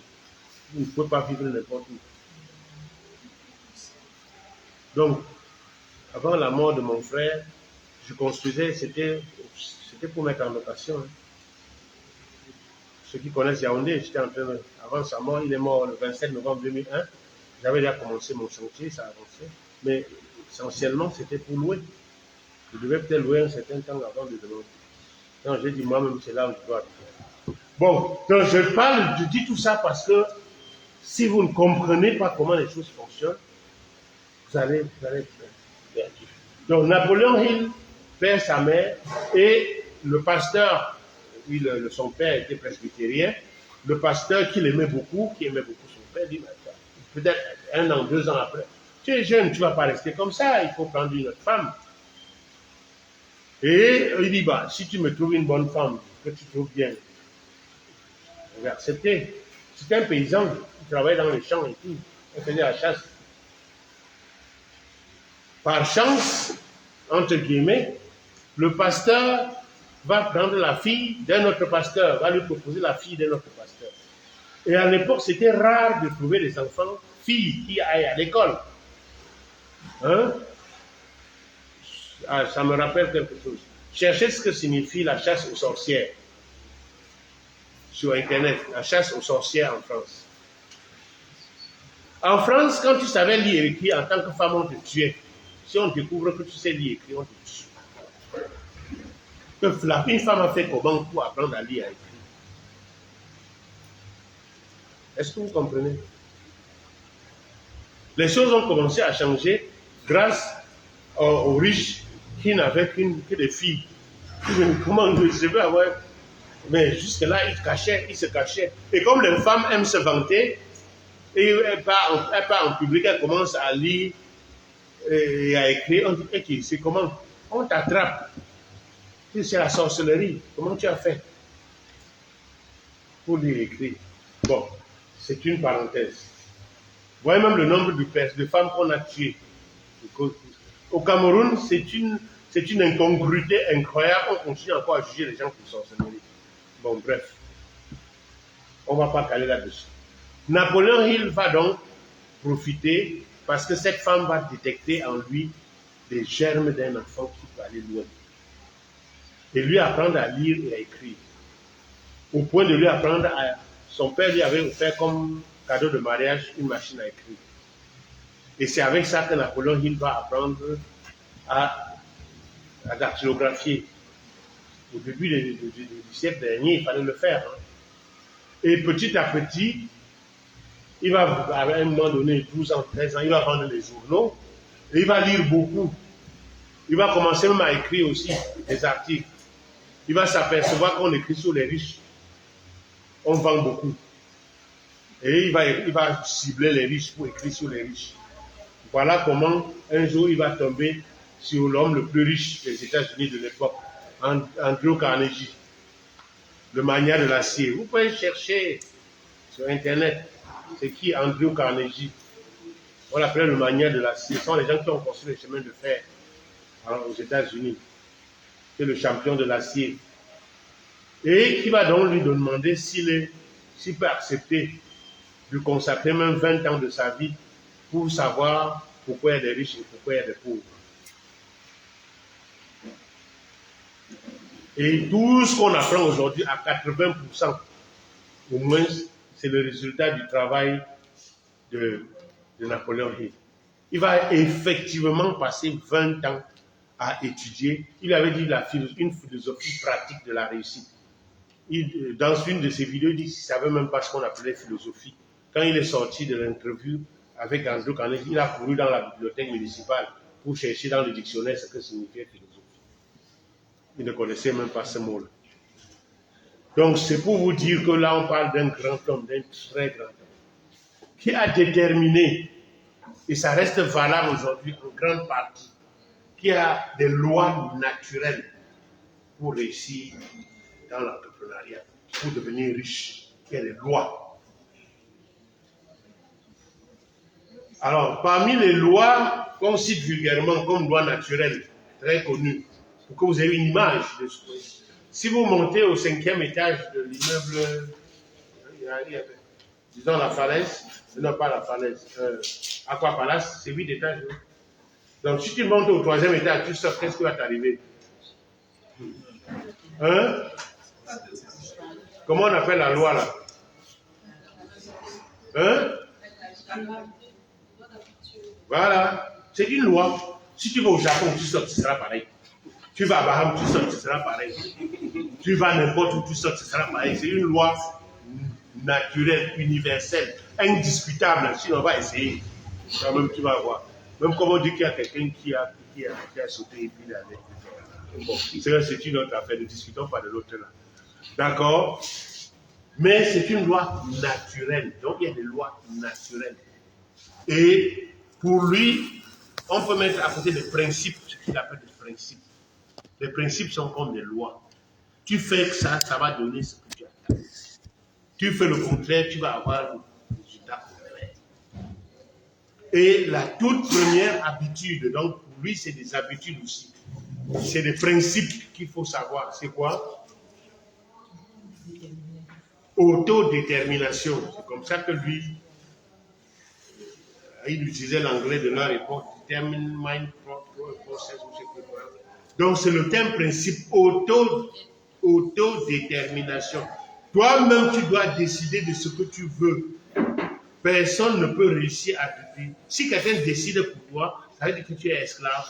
Vous ne pouvez pas vivre n'importe où. Donc, avant la mort de mon frère, je construisais, c'était pour mettre en location. Hein. Ceux qui connaissent Yaoundé, j'étais en train de, avant sa mort, il est mort le 27 novembre 2001. J'avais déjà commencé mon chantier, ça avançait. Mais essentiellement, c'était pour louer. Je devais peut-être louer un certain temps avant de demander. Donc, j'ai dit, moi-même, c'est là où je dois habiter. Bon, donc je dis tout ça parce que si vous ne comprenez pas comment les choses fonctionnent, vous allez perdre. Donc, Napoléon Hill perd sa mère et le pasteur, son père était presbytérien, le pasteur qui l'aimait beaucoup, qui aimait beaucoup son père, dit, peut-être 1 an, 2 ans après, tu es jeune, tu ne vas pas rester comme ça, il faut prendre une autre femme. Et il dit, bah, si tu me trouves une bonne femme, que tu trouves bien, je vais accepter. C'était un paysan qui travaillait dans les champs et tout, il faisait la chasse. Par chance, entre guillemets, le pasteur va prendre la fille d'un autre pasteur, va lui proposer la fille d'un autre pasteur. Et à l'époque, c'était rare de trouver des enfants, filles qui aillent à l'école. Hein? Ah, ça me rappelle quelque chose. Cherchez ce que signifie la chasse aux sorcières sur Internet, la chasse aux sorcières en France. En France, quand tu savais lire et écrire en tant que femme, on te tuait. Si on découvre que tu sais lire et écrire, on te tue. Une femme a fait comment pour apprendre à lire et écrire? Est-ce que vous comprenez? Les choses ont commencé à changer grâce aux riches qui n'avaient que des filles. Comment je vais avoir... Mais jusque-là, ils se cachaient. Et comme les femmes aiment se vanter, et elles partent en public, elles commencent à lire et à écrire. On dit, okay, c'est comment? On t'attrape. C'est la sorcellerie. Comment tu as fait pour lire et écrire? Bon, c'est une parenthèse. Vous voyez même le nombre de femmes qu'on a tuées. Au Cameroun, c'est une incongruité incroyable. On continue encore à juger les gens pour sorcellerie. Bon, bref. On ne va pas caler là-dessus. Napoléon Hill va donc profiter parce que cette femme va détecter en lui des germes d'un enfant qui peut aller loin. Et lui apprendre à lire et à écrire. Au point de lui apprendre à... Son père lui avait offert comme cadeau de mariage une machine à écrire. Et c'est avec ça que Napoléon Hill va apprendre à dactylographier. Au début du siècle dernier, il fallait le faire. Hein. Et petit à petit, il va, à un moment donné, 12 ans, 13 ans, il va vendre les journaux et il va lire beaucoup. Il va commencer même à écrire aussi des articles. Il va s'apercevoir qu'on écrit sur les riches. On vend beaucoup. Et il va cibler les riches pour écrire sur les riches. Voilà comment un jour il va tomber sur l'homme le plus riche des États-Unis de l'époque, Andrew Carnegie, le magnat de l'acier. Vous pouvez chercher sur Internet, c'est qui Andrew Carnegie. On l'appelait le magnat de l'acier. Ce sont les gens qui ont construit le chemin de fer aux États-Unis. C'est le champion de l'acier. Et qui va donc lui demander s'il peut accepter de consacrer même 20 ans de sa vie pour savoir pourquoi il y a des riches et pourquoi il y a des pauvres. Et tout ce qu'on apprend aujourd'hui, à 80%, au moins, c'est le résultat du travail de Napoléon Hill. Il va effectivement passer 20 ans à étudier. Il avait dit une philosophie pratique de la réussite. Dans une de ses vidéos, il dit qu'il ne savait même pas ce qu'on appelait philosophie. quand il est sorti de l'interview avec Andrew Carnegie, il a couru dans la bibliothèque municipale pour chercher dans le dictionnaire ce que signifiait philosophie. Il ne connaissait même pas ce mot-là. Donc c'est pour vous dire que là on parle d'un grand homme, d'un très grand homme, qui a déterminé, et ça reste valable aujourd'hui en grande partie, qui a des lois naturelles pour réussir dans l'entrepreneuriat, pour devenir riche, qui a des lois. Alors, parmi les lois qu'on cite vulgairement comme lois naturelles, très connues, pour que vous ayez une image de ce que c'est. Si vous montez au 5e étage de l'immeuble, disons la falaise, non pas la falaise, Aqua Palace, c'est 8 étages. Non? Donc si tu montes au 3e étage, tu sors, qu'est-ce qui va t'arriver? Hein? Comment on appelle la loi là? Hein? Voilà, c'est une loi. Si tu vas au Japon, tu sors, ce sera pareil. Tu vas à Baham, tu sors, ce sera pareil. Tu vas n'importe où, tu sors, ce sera pareil. C'est une loi naturelle, universelle, indiscutable. Si on va essayer, quand même tu vas voir. Même comme on dit qu'il y a quelqu'un qui a sauté et puis il est allé. Bon, c'est une autre affaire, ne discutons pas de l'autre là. D'accord? Mais c'est une loi naturelle. Donc il y a des lois naturelles. Et pour lui, on peut mettre à côté des principes, ce qu'il appelle des principes. Les principes sont comme des lois. Tu fais que ça va donner ce que tu as. Tu fais le contraire, tu vas avoir le résultat contraire. Et la toute première habitude, donc pour lui, c'est des habitudes aussi. C'est des principes qu'il faut savoir. C'est quoi? Autodétermination. C'est comme ça que lui, il utilisait l'anglais de leur époque, determine mind process, ou je sais plus quoi. Donc c'est le thème principe autodétermination. Toi-même, tu dois décider de ce que tu veux. Personne ne peut réussir à te dire. Si quelqu'un décide pour toi, ça veut dire que tu es esclave.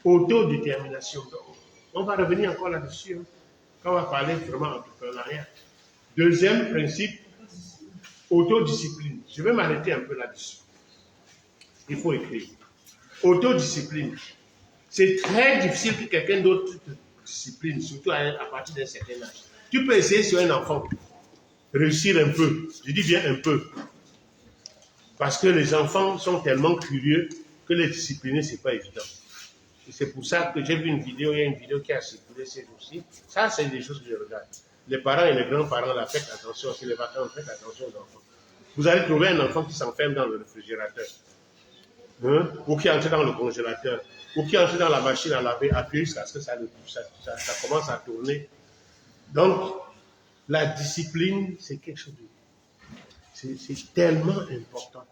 Autodétermination. On va revenir encore là-dessus, hein, quand on va parler vraiment entrepreneuriat. Deuxième principe, autodiscipline. Je vais m'arrêter un peu là-dessus. Il faut écrire. Autodiscipline. C'est très difficile que quelqu'un d'autre te discipline, surtout à partir d'un certain âge. Tu peux essayer sur un enfant, réussir un peu. Je dis bien un peu. Parce que les enfants sont tellement curieux que les discipliner, ce n'est pas évident. Et c'est pour ça que j'ai vu une vidéo, il y a une vidéo qui a circulé ces jours-ci. Ça, c'est des choses que je regarde. Les parents et les grands-parents, là, faites attention, c'est les vacances, faites attention aux enfants. Vous allez trouver un enfant qui s'enferme dans le réfrigérateur, hein, ou qui entre dans le congélateur, ou qui entre dans la machine à laver, appuyer jusqu'à ce que ça commence à tourner. Donc, la discipline, c'est quelque chose de... C'est tellement important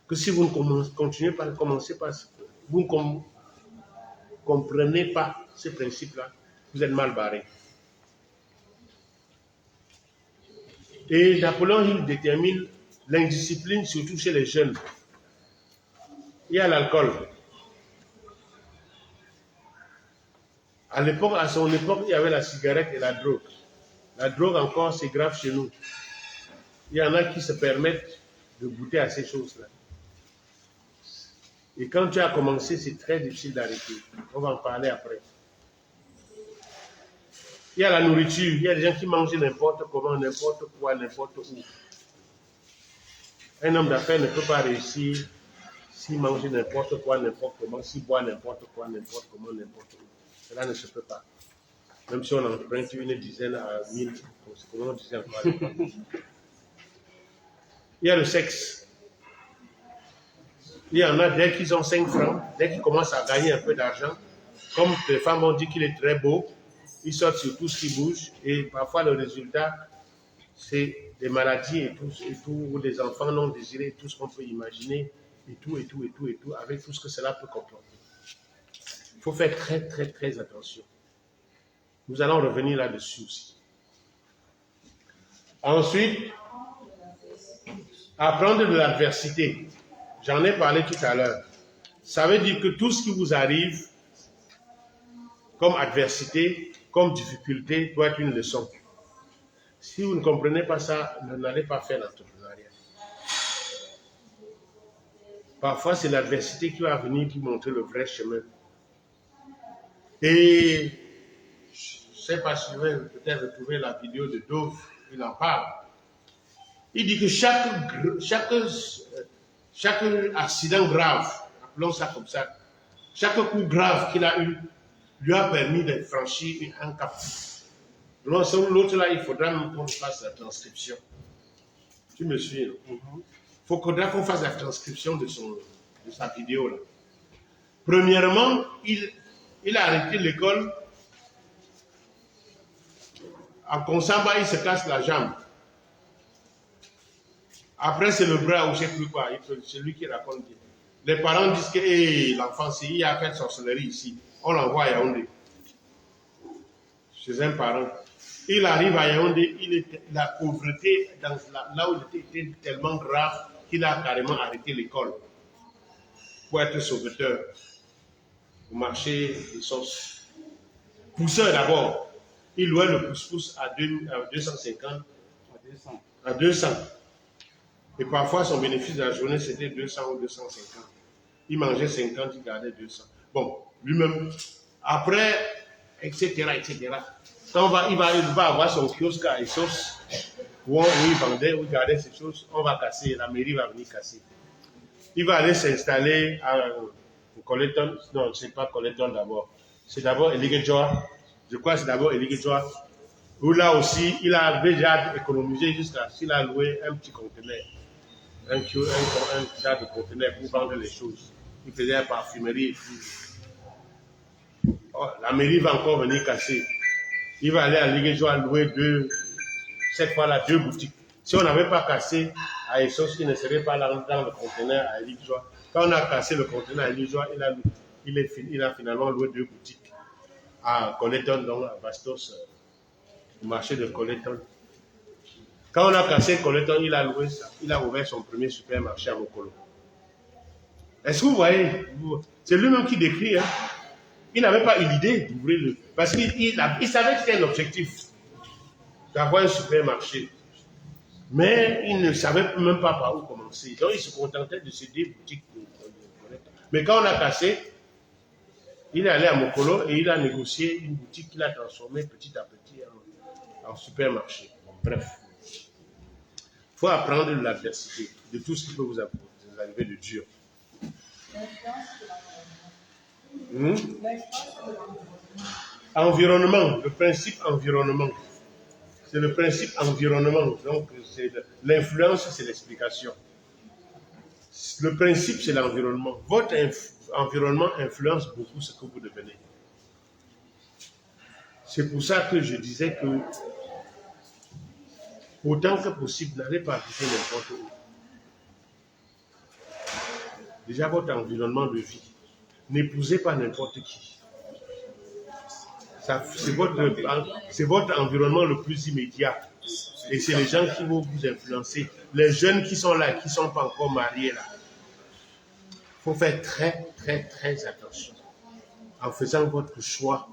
que si vous ne continuez pas, commencez pas, vous ne comprenez pas ces principes-là, vous êtes mal barré. Et Napoléon Hill détermine l'indiscipline, surtout chez les jeunes. Il y a l'alcool. À son époque, il y avait la cigarette et la drogue. La drogue encore, c'est grave chez nous. Il y en a qui se permettent de goûter à ces choses-là. Et quand tu as commencé, c'est très difficile d'arrêter. On va en parler après. Il y a la nourriture. Il y a des gens qui mangent n'importe comment, n'importe quoi, n'importe où. Un homme d'affaires ne peut pas réussir s'il mange n'importe quoi, n'importe comment, s'il boit n'importe quoi, n'importe comment, n'importe où. Cela ne se peut pas. Même si on emprunte une dizaine à 1000, c'est comment on disait encore. Il y a le sexe. Il y en a, dès qu'ils ont 5 francs, dès qu'ils commencent à gagner un peu d'argent, comme les femmes ont dit qu'il est très beau, ils sortent sur tout ce qui bouge, et parfois le résultat, c'est des maladies et tout, ou des enfants non désirés, tout ce qu'on peut imaginer, et tout, avec tout ce que cela peut comporter. Il faut faire très, très, très attention. Nous allons revenir là-dessus aussi. Ensuite, apprendre de l'adversité. J'en ai parlé tout à l'heure. Ça veut dire que tout ce qui vous arrive comme adversité, comme difficulté, doit être une leçon. Si vous ne comprenez pas ça, n'allez pas faire l'entrepreneuriat. Parfois, c'est l'adversité qui va venir qui montrer le vrai chemin. Et je ne sais pas si vous avez peut-être retrouvé la vidéo de Dove, il en parle. Il dit que chaque accident grave, appelons ça comme ça, chaque coup grave qu'il a eu, lui a permis de franchir un cap. L'autre là, il faudra même qu'on fasse la transcription. Tu me suis? Il faudra qu'on fasse la transcription de sa vidéo là. Premièrement, il a arrêté l'école. En Konsamba, il se casse la jambe. Après, c'est le bras ou je ne sais plus quoi. C'est lui qui raconte. Les parents disent que hey, l'enfant, il a fait sorcellerie ici. On l'envoie à Yaoundé. Chez un parent. Il arrive à Yaoundé, la pauvreté là où il était tellement grave qu'il a carrément arrêté l'école pour être sauveteur, pour marcher des sauces. Pousseur d'abord. Il louait le pousse-pousse à 250, à 200. Et parfois, son bénéfice de la journée, c'était 200 ou 250. Il mangeait 50, il gardait 200. Bon, lui-même, après, etc., etc. Quand il va avoir son kiosque à Essos, où il vendait, où il gardait ses choses, on va casser, la mairie va venir casser. Il va aller s'installer à Coleton, non, c'est pas Coleton d'abord. C'est d'abord Eligedjoa. Je crois que c'est d'abord Eligedjoa. Où là aussi, il a déjà économisé jusqu'à s'il a loué un petit conteneur. Un genre de conteneur pour vendre les choses. Il faisait la parfumerie et tout. Oh, la mairie va encore venir casser. Il va aller à Liguejoa louer cette fois-là, 2 boutiques. Si on n'avait pas cassé à Essos, il ne serait pas là dans le conteneur à Liguejoa. Quand on a cassé le conteneur à Liguejoa, il a finalement loué 2 boutiques. À Coleton, donc à Bastos, au marché de Coleton. Quand on a cassé Coleton, il a loué ça. Il a ouvert son premier supermarché à Mokolo. Est-ce que vous voyez? C'est lui-même qui décrit. Hein? Il n'avait pas eu l'idée d'ouvrir le... Parce qu'il savait que c'était un objectif d'avoir un supermarché. Mais il ne savait même pas par où commencer. Donc il se contentait de ces 2 boutiques. Mais quand on a cassé, il est allé à Mokolo et il a négocié une boutique qu'il a transformée petit à petit en supermarché. Bref. Il faut apprendre de l'adversité, de tout ce qui peut vous arriver de dur. Environnement, le principe environnement. C'est le principe environnement. Donc, l'influence, c'est l'explication. Le principe, c'est l'environnement. Votre environnement influence beaucoup ce que vous devenez. C'est pour ça que je disais que, autant que possible, n'allez pas habiter n'importe où. Déjà, votre environnement de vie. N'épousez pas n'importe qui. C'est votre environnement le plus immédiat. Et c'est les gens qui vont vous influencer. Les jeunes qui sont là, qui ne sont pas encore mariés là. Il faut faire très, très, très attention en faisant votre choix.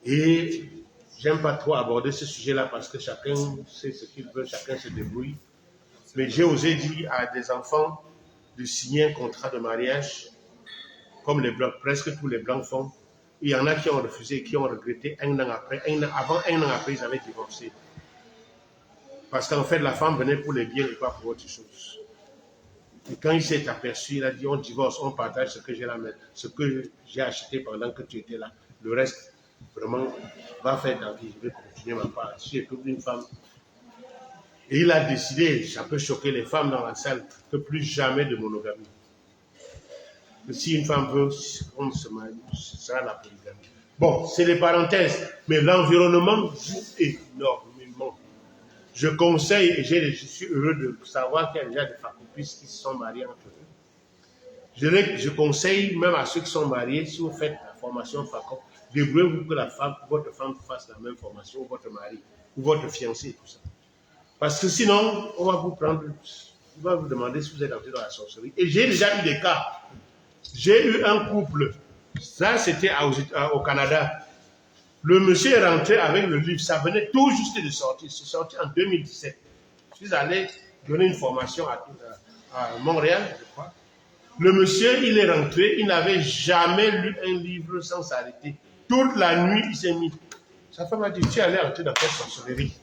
Et j'aime pas trop aborder ce sujet-là parce que chacun sait ce qu'il veut, chacun se débrouille. Mais j'ai osé dire à des enfants de signer un contrat de mariage, comme les Blancs, presque tous les Blancs font. Il y en a qui ont refusé et qui ont regretté avant un an après, ils avaient divorcé. Parce qu'en fait, la femme venait pour les biens et pas pour autre chose. Et quand il s'est aperçu, il a dit, on divorce, on partage ce que j'ai acheté pendant que tu étais là. Le reste, vraiment, va faire ta vie, je vais continuer ma part. Si j'ai toute une femme. Et il a décidé, ça peut choquer les femmes dans la salle, que plus jamais de monogamie. Que si une femme veut, on se marie, ce sera la polygamie. Bon, c'est les parenthèses, mais l'environnement joue énormément. Je conseille, et je suis heureux de savoir qu'il y a déjà des facopistes qui se sont mariés entre eux. Je conseille même à ceux qui sont mariés, si vous faites la formation FACOP, débrouillez-vous que votre femme fasse la même formation, ou votre mari, ou votre fiancé, et tout ça. Parce que sinon, on va vous demander si vous êtes entré dans la sorcellerie. Et j'ai déjà eu des cas. J'ai eu un couple, ça c'était au Canada. Le monsieur est rentré avec le livre, ça venait tout juste de sortir, c'est sorti en 2017. Je suis allé donner une formation à Montréal, je crois. Le monsieur, il est rentré, il n'avait jamais lu un livre sans s'arrêter. Toute la nuit, il s'est mis. Sa femme a dit, tu es allé entrer dans quelle sorcellerie?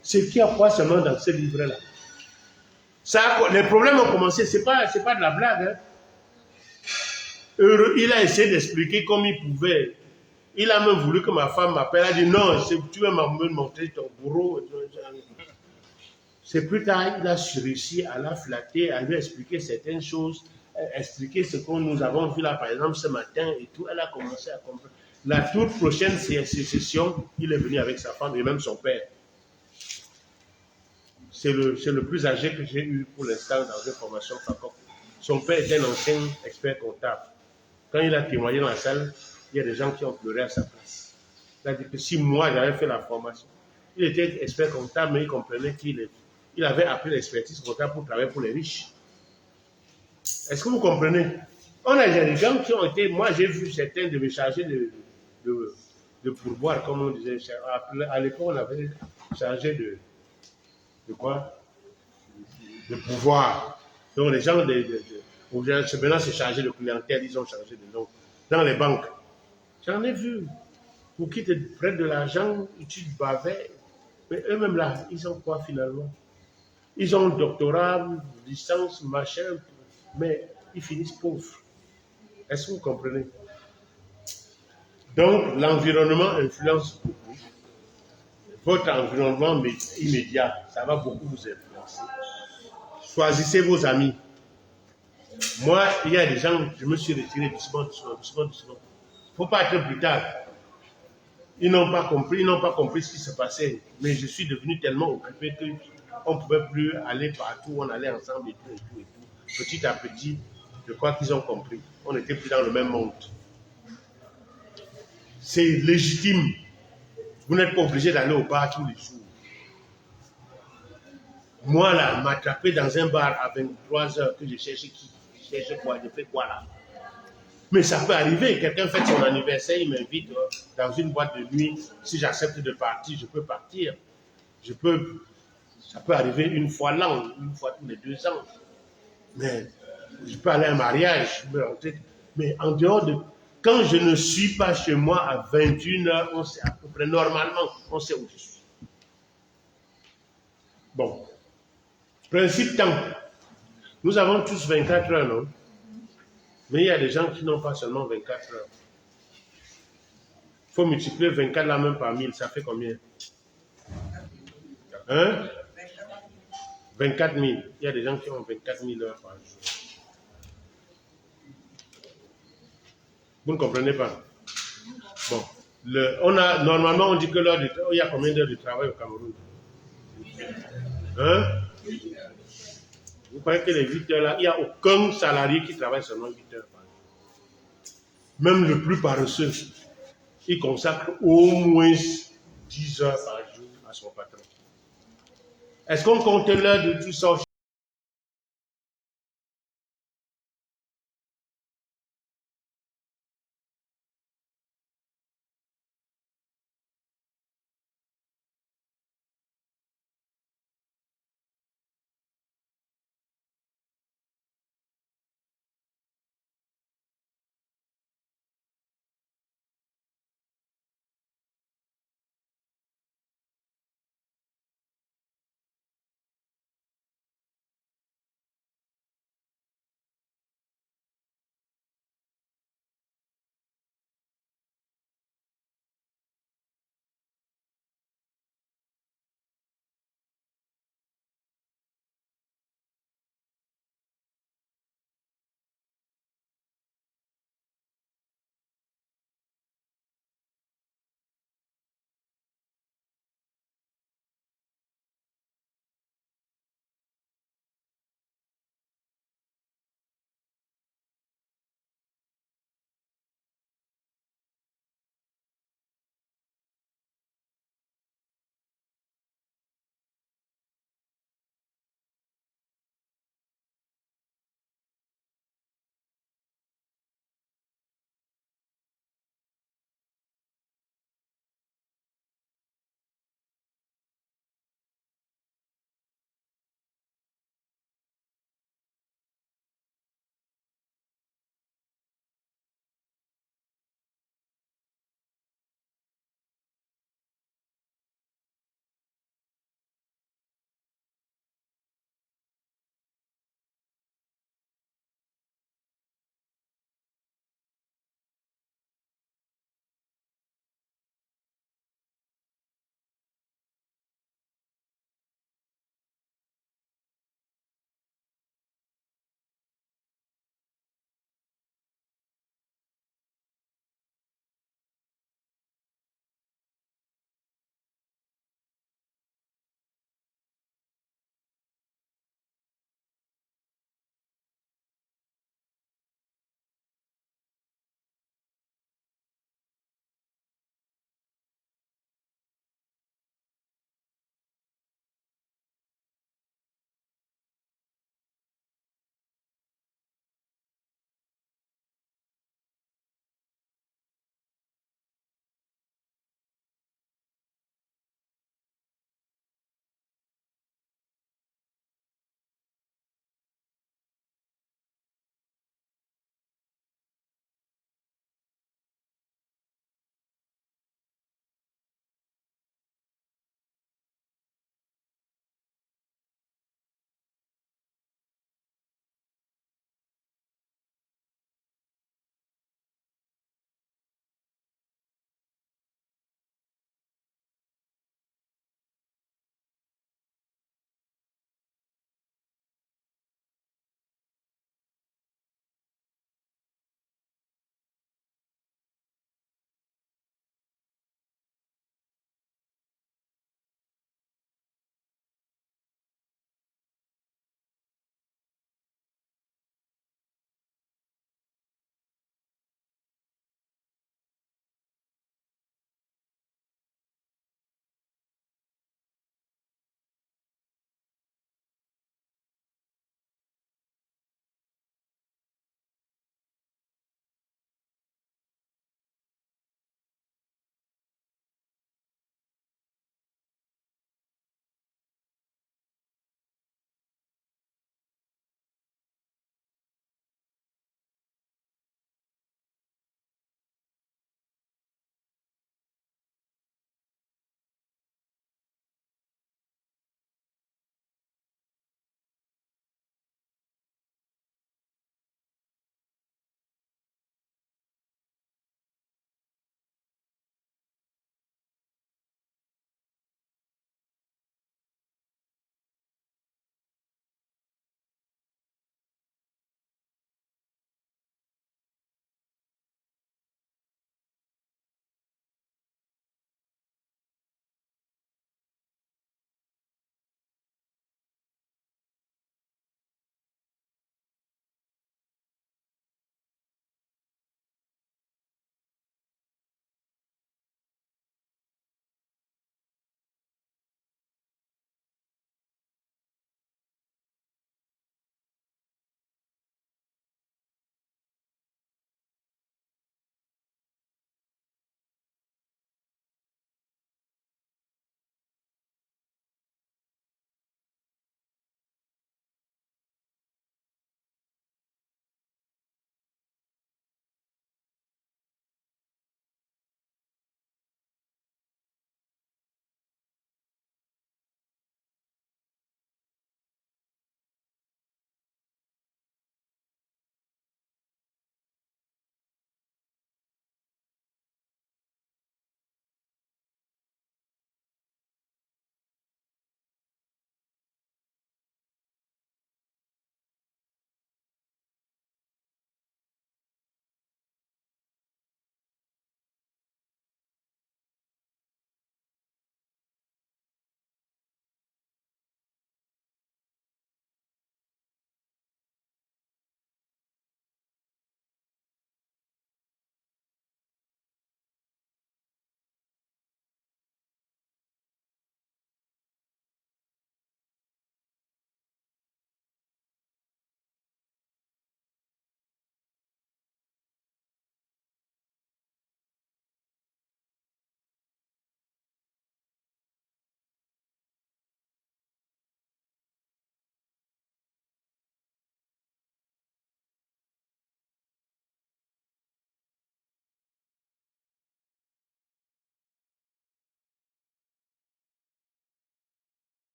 C'est qui a quoi seulement dans ce livre-là? Les problèmes ont commencé, c'est pas de la blague. Hein. Heureux, il a essayé d'expliquer comme il pouvait. Il a même voulu que ma femme m'appelle. Elle a dit non, tu vas me montrer ton bourreau. C'est plus tard, il a réussi à la flatter, à lui expliquer certaines choses, expliquer ce que nous avons vu là, par exemple, ce matin et tout. Elle a commencé à comprendre. La toute prochaine session, il est venu avec sa femme et même son père. C'est le plus âgé que j'ai eu pour l'instant dans une formation FACOP. Son père était un ancien expert comptable. Quand il a témoigné dans la salle, il y a des gens qui ont pleuré à sa place. Il a dit que si moi j'avais fait la formation, il était expert comptable, mais il comprenait qu'il avait appris l'expertise comptable pour travailler pour les riches. Est-ce que vous comprenez? On a des gens qui ont été, moi j'ai vu certains de me charger de pourboire, comme on disait. À l'époque, on avait chargé de quoi? De pouvoir. Donc les gens, maintenant c'est chargé de clientèle, ils ont changé de nom. Dans les banques, j'en ai vu. Pour qui te prêtent de l'argent, tu te bavais. Mais eux-mêmes là, ils ont quoi finalement? Ils ont un doctorat, licence, machin, mais ils finissent pauvres. Est-ce que vous comprenez? Donc l'environnement influence beaucoup. Votre environnement immédiat, ça va beaucoup vous influencer. Choisissez vos amis. Moi, il y a des gens, je me suis retiré doucement. Il ne faut pas être brutal. Ils n'ont pas compris ce qui se passait. Mais je suis devenu tellement occupé qu'on ne pouvait plus aller partout, on allait ensemble et tout. Petit à petit, je crois qu'ils ont compris. On n'était plus dans le même monde. C'est légitime. Vous n'êtes pas obligé d'aller au bar tous les jours. Moi, là, m'attraper dans un bar à 23 heures que je cherche qui? Je cherche quoi? Je fais quoi là? Mais ça peut arriver. Quelqu'un fête son anniversaire, il m'invite dans une boîte de nuit. Si j'accepte de partir, je peux partir. Ça peut arriver une fois l'an, une fois tous les 2 ans. Mais je peux aller à un mariage, je peux rentrer. Mais en dehors de... Quand je ne suis pas chez moi à 21h, on sait à peu près, normalement, on sait où je suis. Bon. Principe temps. Nous avons tous 24 heures, non? Mais il y a des gens qui n'ont pas seulement 24 heures. Il faut multiplier 24 là même par 1000, ça fait combien? Hein? 24 000. Il y a des gens qui ont 24 000 heures par jour. Vous ne comprenez pas? Bon. Normalement, on dit que il y a combien d'heures de travail au Cameroun? Hein? Vous croyez que les 8 heures là, il n'y a aucun salarié qui travaille seulement 8 heures par jour. Même le plus paresseux, il consacre au moins 10 heures par jour à son patron. Est-ce qu'on compte l'heure de tout ça?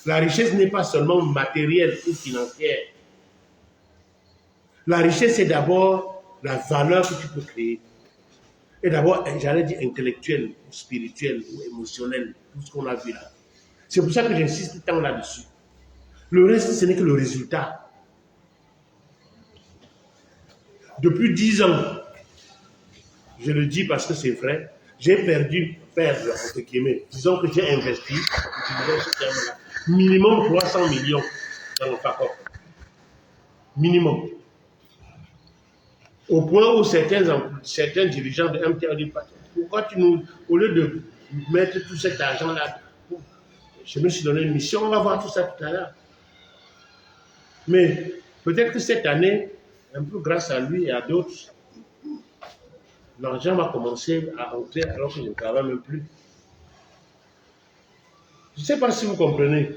La richesse n'est pas seulement matérielle ou financière. La richesse, c'est d'abord la valeur que tu peux créer. Et d'abord, j'allais dire intellectuelle, ou spirituelle, ou émotionnelle, tout ce qu'on a vu là. C'est pour ça que j'insiste tant là-dessus. Le reste, ce n'est que le résultat. Depuis 10 ans, je le dis parce que c'est vrai, j'ai perdre, entre guillemets, disons que j'ai investi, minimum 300 millions dans le FACOP. Minimum. Au point où certains dirigeants de MTL disent, pourquoi tu nous, au lieu de mettre tout cet argent-là, je me suis donné une mission, on va voir tout ça tout à l'heure. Mais peut-être que cette année, un peu grâce à lui et à d'autres, l'argent va commencer à entrer alors que je ne travaille même plus. Je ne sais pas si vous comprenez.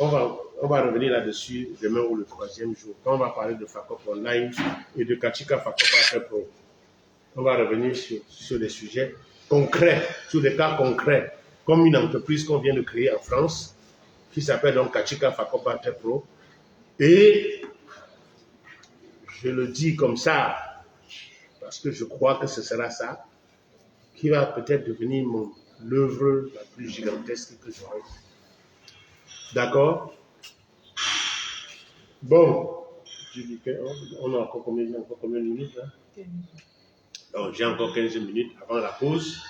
On va revenir là-dessus demain ou le 3e jour. Quand on va parler de FACOP Online et de Kachika FACOP Affaires Pro. On va revenir sur des sujets concrets, sur des cas concrets, comme une entreprise qu'on vient de créer en France, qui s'appelle donc Kachika FACOP Affaires Pro. Et je le dis comme ça, parce que je crois que ce sera ça, qui va peut-être devenir l'œuvre la plus gigantesque que j'aurai. D'accord? Bon, je dis qu'on a encore combien de minutes là? Donc j'ai encore 15 minutes avant la pause.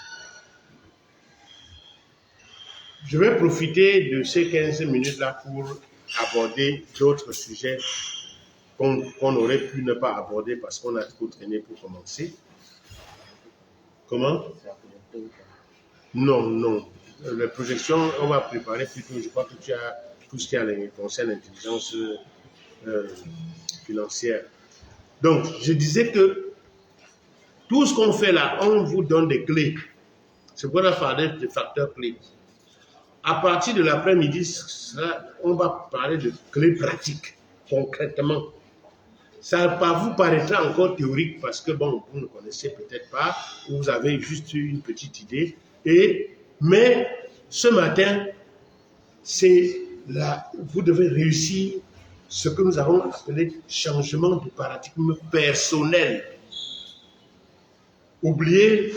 Je vais profiter de ces 15 minutes-là pour aborder d'autres sujets qu'on aurait pu ne pas aborder parce qu'on a trop traîné pour commencer. Comment? Non. Les projections, on va préparer plutôt. Je crois que tu as tout ce qui concerne l'intelligence financière. Donc, je disais que tout ce qu'on fait là, on vous donne des clés. C'est quoi la parler de facteurs clés. À partir de l'après-midi, on va parler de clés pratiques, concrètement. Ça vous paraîtra encore théorique parce que, bon, vous ne connaissez peut-être pas, vous avez juste une petite idée. Mais ce matin, vous devez réussir ce que nous avons appelé changement de paradigme personnel. Oubliez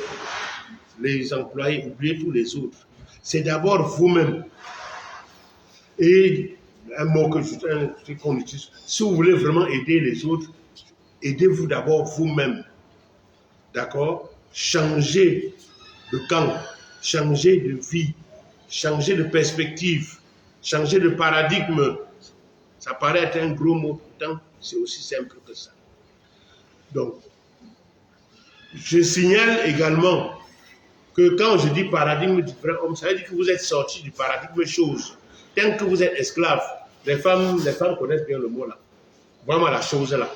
les employés, oubliez tous les autres. C'est d'abord vous-même. Et un mot qu'on utilise, si vous voulez vraiment aider les autres, aidez-vous d'abord vous-même. D'accord? Changez de camp, changez de vie, changez de perspective, changez de paradigme. Ça paraît être un gros mot, pourtant c'est aussi simple que ça. Donc, je signale également que quand je dis paradigme du vrai homme, ça veut dire que vous êtes sorti du paradigme chose. Tant que vous êtes esclave, les femmes connaissent bien le mot là. Vraiment la chose là.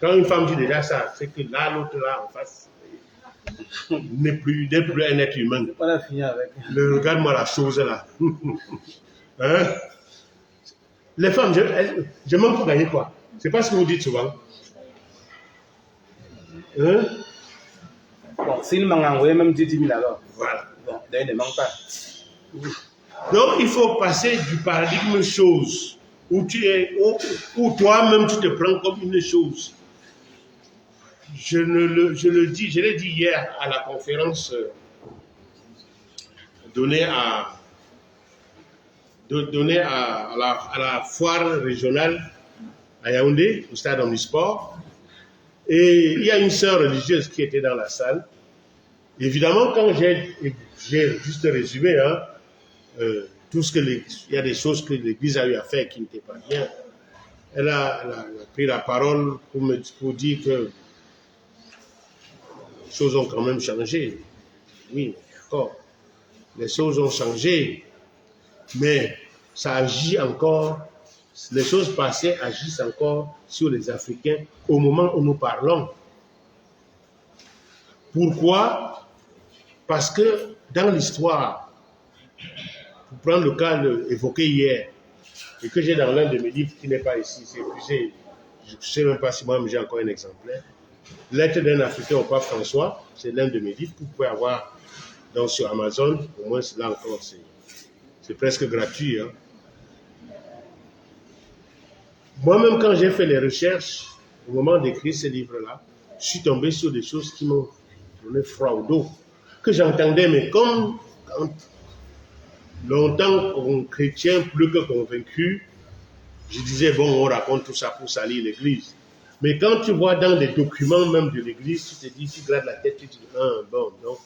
Quand une femme dit déjà ça, c'est que là, l'autre là en face n'est plus un être humain. Regarde-moi la chose là. Hein? Les femmes, je manque pour gagner quoi? C'est pas ce que vous dites souvent. Hein?
Bon, s'il m'a envoyé même 10 000 alors.
Voilà.
Bon, d'ailleurs, il ne manque pas.
Donc, il faut passer du paradigme chose, où toi-même tu te prends comme une chose. Je l'ai dit hier à la conférence donnée à la foire régionale à Yaoundé, au stade Omnisport. Et il y a une sœur religieuse qui était dans la salle. Évidemment, quand j'ai juste résumé, tout ce que il y a des choses que l'Église a eu à faire qui n'étaient pas bien. Elle a pris la parole pour dire que les choses ont quand même changé. Oui, d'accord. Les choses ont changé, mais ça agit encore. Les choses passées agissent encore sur les Africains au moment où nous parlons. Pourquoi? Parce que dans l'histoire, pour prendre le cas évoqué hier, et que j'ai dans l'un de mes livres qui n'est pas ici, c'est épuisé, je ne sais même pas si moi-même j'ai encore un exemplaire, Lettre d'un Africain au pape François, c'est l'un de mes livres que vous pouvez avoir Donc sur Amazon, au moins là encore, c'est presque gratuit. Hein. Moi-même, quand j'ai fait les recherches, au moment d'écrire ce livre-là, je suis tombé sur des choses qui m'ont donné froid au dos, que j'entendais, mais comme longtemps comme chrétien, plus que convaincu, je disais, bon, on raconte tout ça pour salir l'Église. Mais quand tu vois dans des documents même de l'Église, tu te dis, tu grattes la tête, tu te dis, bon, non.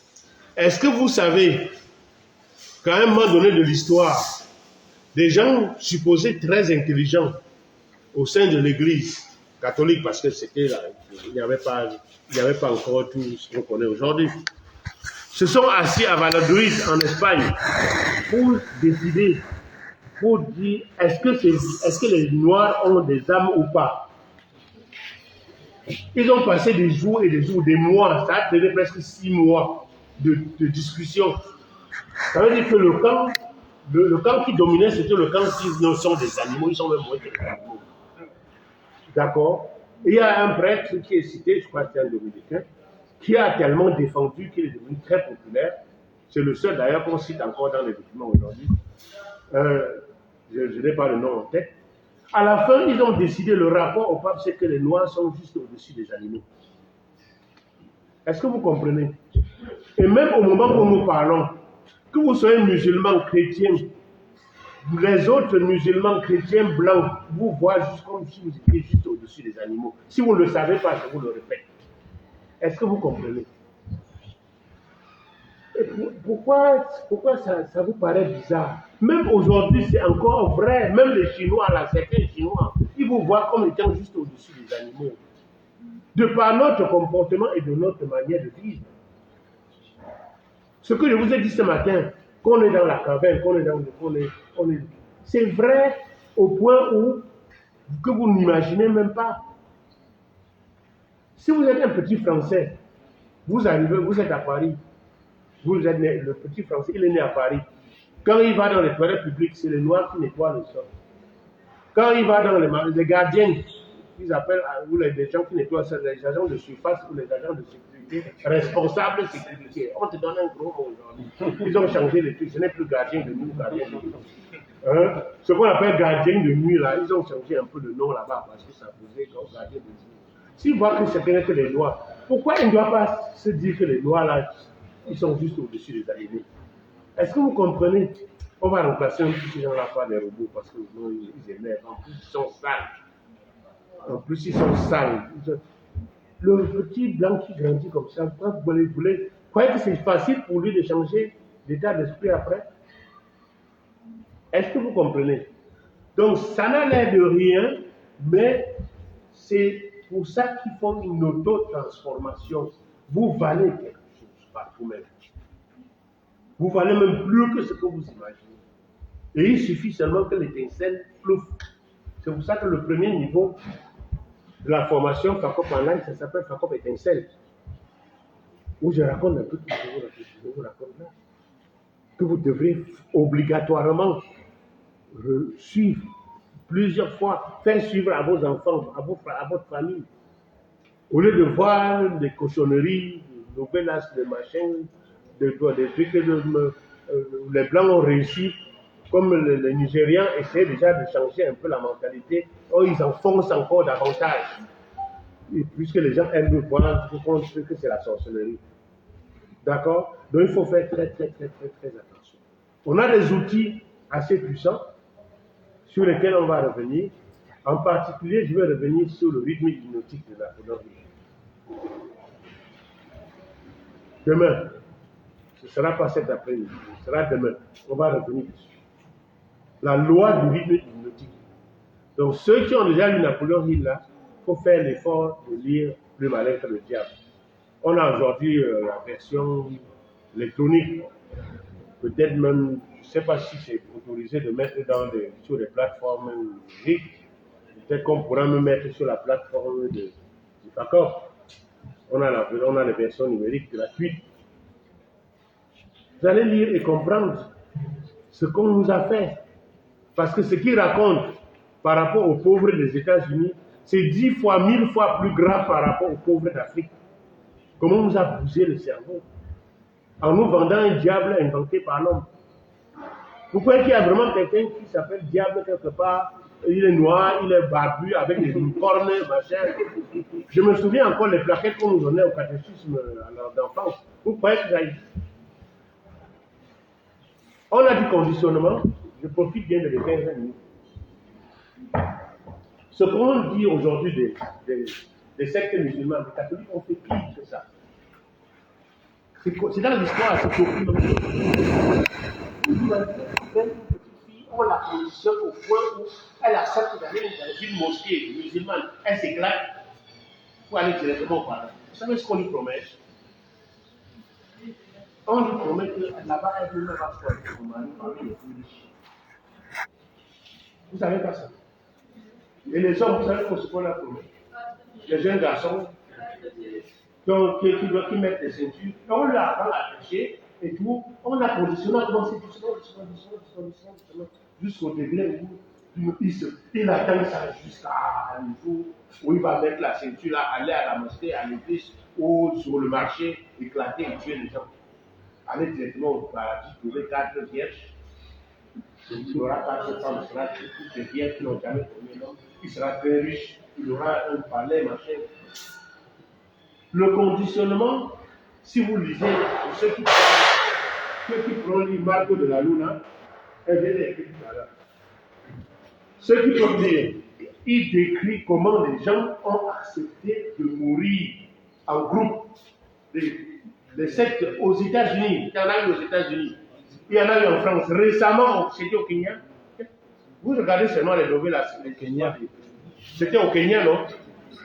Est-ce que vous savez qu'à un moment donné de l'histoire, des gens supposés très intelligents au sein de l'Église catholique, parce que c'était là, il n'y avait pas encore tout ce qu'on connaît aujourd'hui, se sont assis à Valladolid, en Espagne, pour décider, pour dire, est-ce que les Noirs ont des âmes ou pas? Ils ont passé des jours et des jours, des mois, ça a duré presque 6 mois de discussion. Ça veut dire que le camp qui dominait, c'était le camp qui sont des animaux, ils sont même moins que des animaux. D'accord? Il y a un prêtre qui est cité, je crois que c'est un dominicain, qui a tellement défendu qu'il est devenu très populaire. C'est le seul d'ailleurs qu'on cite encore dans les documents aujourd'hui. Je n'ai pas le nom en tête. À la fin, ils ont décidé, le rapport au pape, c'est que les Noirs sont juste au-dessus des animaux. Est-ce que vous comprenez? Et même au moment où nous parlons, que vous soyez musulman, chrétien, les autres musulmans, chrétiens, blancs, vous voient juste comme si vous étiez juste au-dessus des animaux. Si vous ne le savez pas, je vous le répète. Est-ce que vous comprenez? Et pourquoi ça vous paraît bizarre? Même aujourd'hui, c'est encore vrai. Même les Chinois, là, certains Chinois, ils vous voient comme étant juste au-dessus des animaux. De par notre comportement et de notre manière de vivre. Ce que je vous ai dit ce matin, qu'on est dans la caverne, c'est vrai au point où que vous n'imaginez même pas. Si vous êtes un petit Français, vous arrivez, vous êtes à Paris, vous êtes né, le petit Français, il est né à Paris. Quand il va dans les toilettes publiques, c'est les Noirs qui nettoient le sol. Quand il va dans les gardiens, ils appellent ou les gens qui nettoient ça, les agents de surface ou les agents de sécurité, responsables sécurité. On te donne un gros mot aujourd'hui. Ils ont changé les trucs, ce n'est plus gardien de nuit ou gardien de nuit. Hein? Ce qu'on appelle gardien de nuit, là, ils ont changé un peu le nom là-bas parce que ça faisait comme gardien de nuit. S'ils voient que c'est que les Noirs, pourquoi ils ne doivent pas se dire que les Noirs là, ils sont juste au-dessus des animaux? Est-ce que vous comprenez? On va remplacer un peu ces gens-là par des robots parce que non, ils énervent. En plus, ils sont sales. En plus, ils sont sales. Le petit blanc qui grandit comme ça, quand vous voulez, croyez que c'est facile pour lui de changer d'état d'esprit après? Est-ce que vous comprenez? Donc, ça n'a l'air de rien, mais c'est pour ça qu'ils font une auto-transformation. Vous valez quelque chose par vous-même. Vous valez même plus que ce que vous imaginez. Et il suffit seulement que l'étincelle plouffe. C'est pour ça que le premier niveau de la formation FACOP en ligne, ça s'appelle FACOP étincelle. Où je raconte un peu tout ce que je vous raconte là. Que vous devrez obligatoirement suivre plusieurs fois, faire suivre à vos enfants, à votre famille. Au lieu de voir des cochonneries, des nouvelles, des machins, des trucs que les Blancs ont réussi, comme les Nigérians essaient déjà de changer un peu la mentalité, ils enfoncent encore davantage. Et puisque les gens aiment voir que c'est la sorcellerie. D'accord? Donc il faut faire très attention. On a des outils assez puissants sur lesquels on va revenir. En particulier, je vais revenir sur le rythme hypnotique de la phonologie. Demain, ce ne sera pas cet après-midi, ce sera demain. On va revenir dessus. La loi du rythme hypnotique. Donc, ceux qui ont déjà lu Napoléon Hill, là, il faut faire l'effort de lire Plus malin que le diable. On a aujourd'hui la version électronique. Peut-être même, je ne sais pas si c'est autorisé de mettre sur les plateformes numériques. Peut-être qu'on pourra me mettre sur la plateforme du FACOP. On a les versions numériques gratuites. Vous allez lire et comprendre ce qu'on nous a fait. Parce que ce qu'il raconte par rapport aux pauvres des États-Unis, c'est 10 fois, 1000 fois plus grave par rapport aux pauvres d'Afrique. Comment on nous a bougé le cerveau? en nous vendant un diable inventé par l'homme. Vous croyez qu'il y a vraiment quelqu'un qui s'appelle diable quelque part, il est noir, il est barbu, avec des cornes, machin. Je me souviens encore les plaquettes qu'on nous donnait au catéchisme d'enfance. Vous croyez que ça existe? On a dit conditionnement, je profite bien de les 15 minutes. Ce qu'on dit aujourd'hui des sectes musulmanes, les catholiques ont fait pire que ça. C'est dans l'histoire, c'est au plus une petite fille, on la conditionne au point où elle accepte d'aller dans une mosquée musulmane, elle s'éclate pour aller directement au paradis. Vous savez ce qu'on lui promet? On lui promet que là-bas, elle ne va pas choisir son mari parmi les plus riches. Vous savez pas ça? Et les hommes, vous savez ce qu'on leur promet? Les jeunes garçons qui mettent des ceintures, on leur apprend à attacher et tout, on a conditionné à commencer doucement, jusqu'au degré où il attend ça jusqu'à un jour où il va mettre la ceinture là, aller à la mosquée, à l'église ou sur le marché, éclater et tuer les gens. Aller directement au paradis, trouver 4 vierges. Il n'aura pas de femme, il sera toutes les vierges qui n'ont jamais connu l'homme. Il sera très riche, il aura un palais, machin. Le conditionnement, si vous lisez, ceux qui prennent l'image de la Luna, elle vient d'écrire tout à l'heure. Ceux qui peuvent lire, il décrit comment les gens ont accepté de mourir en groupe. Les sectes aux États-Unis, il y en a eu aux États-Unis, il y en a eu en France. Récemment, c'était au Kenya. Vous regardez seulement les nouvelles, les Kenya. C'était au Kenya, non?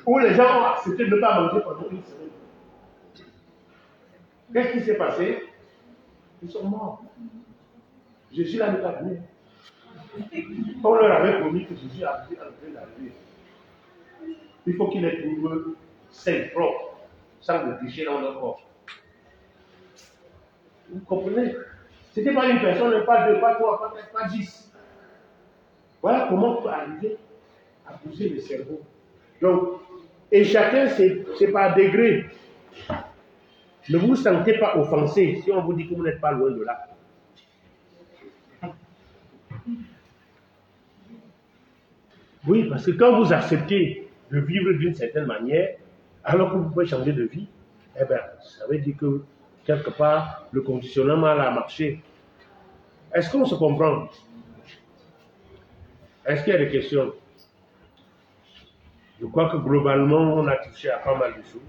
Où les gens ont accepté de ne pas manger pendant une semaine. Qu'est-ce qui s'est passé? Ils sont morts. Jésus là n'est pas venu. On leur avait promis que Jésus a pu enlever la vie. Il faut qu'il ait pour eux sain, propre, sans le déchet dans leur corps. Vous comprenez? Ce n'était pas une personne, pas deux, pas trois, pas quatre, pas 10. Voilà comment on peut arriver à pousser le cerveau. Donc, et chacun, c'est par degré. Ne vous sentez pas offensé si on vous dit que vous n'êtes pas loin de là. Oui, parce que quand vous acceptez de vivre d'une certaine manière, alors que vous pouvez changer de vie, eh bien, ça veut dire que quelque part, le conditionnement a marché. Est-ce qu'on se comprend? Est-ce qu'il y a des questions? Je crois que globalement, on a touché à pas mal de choses.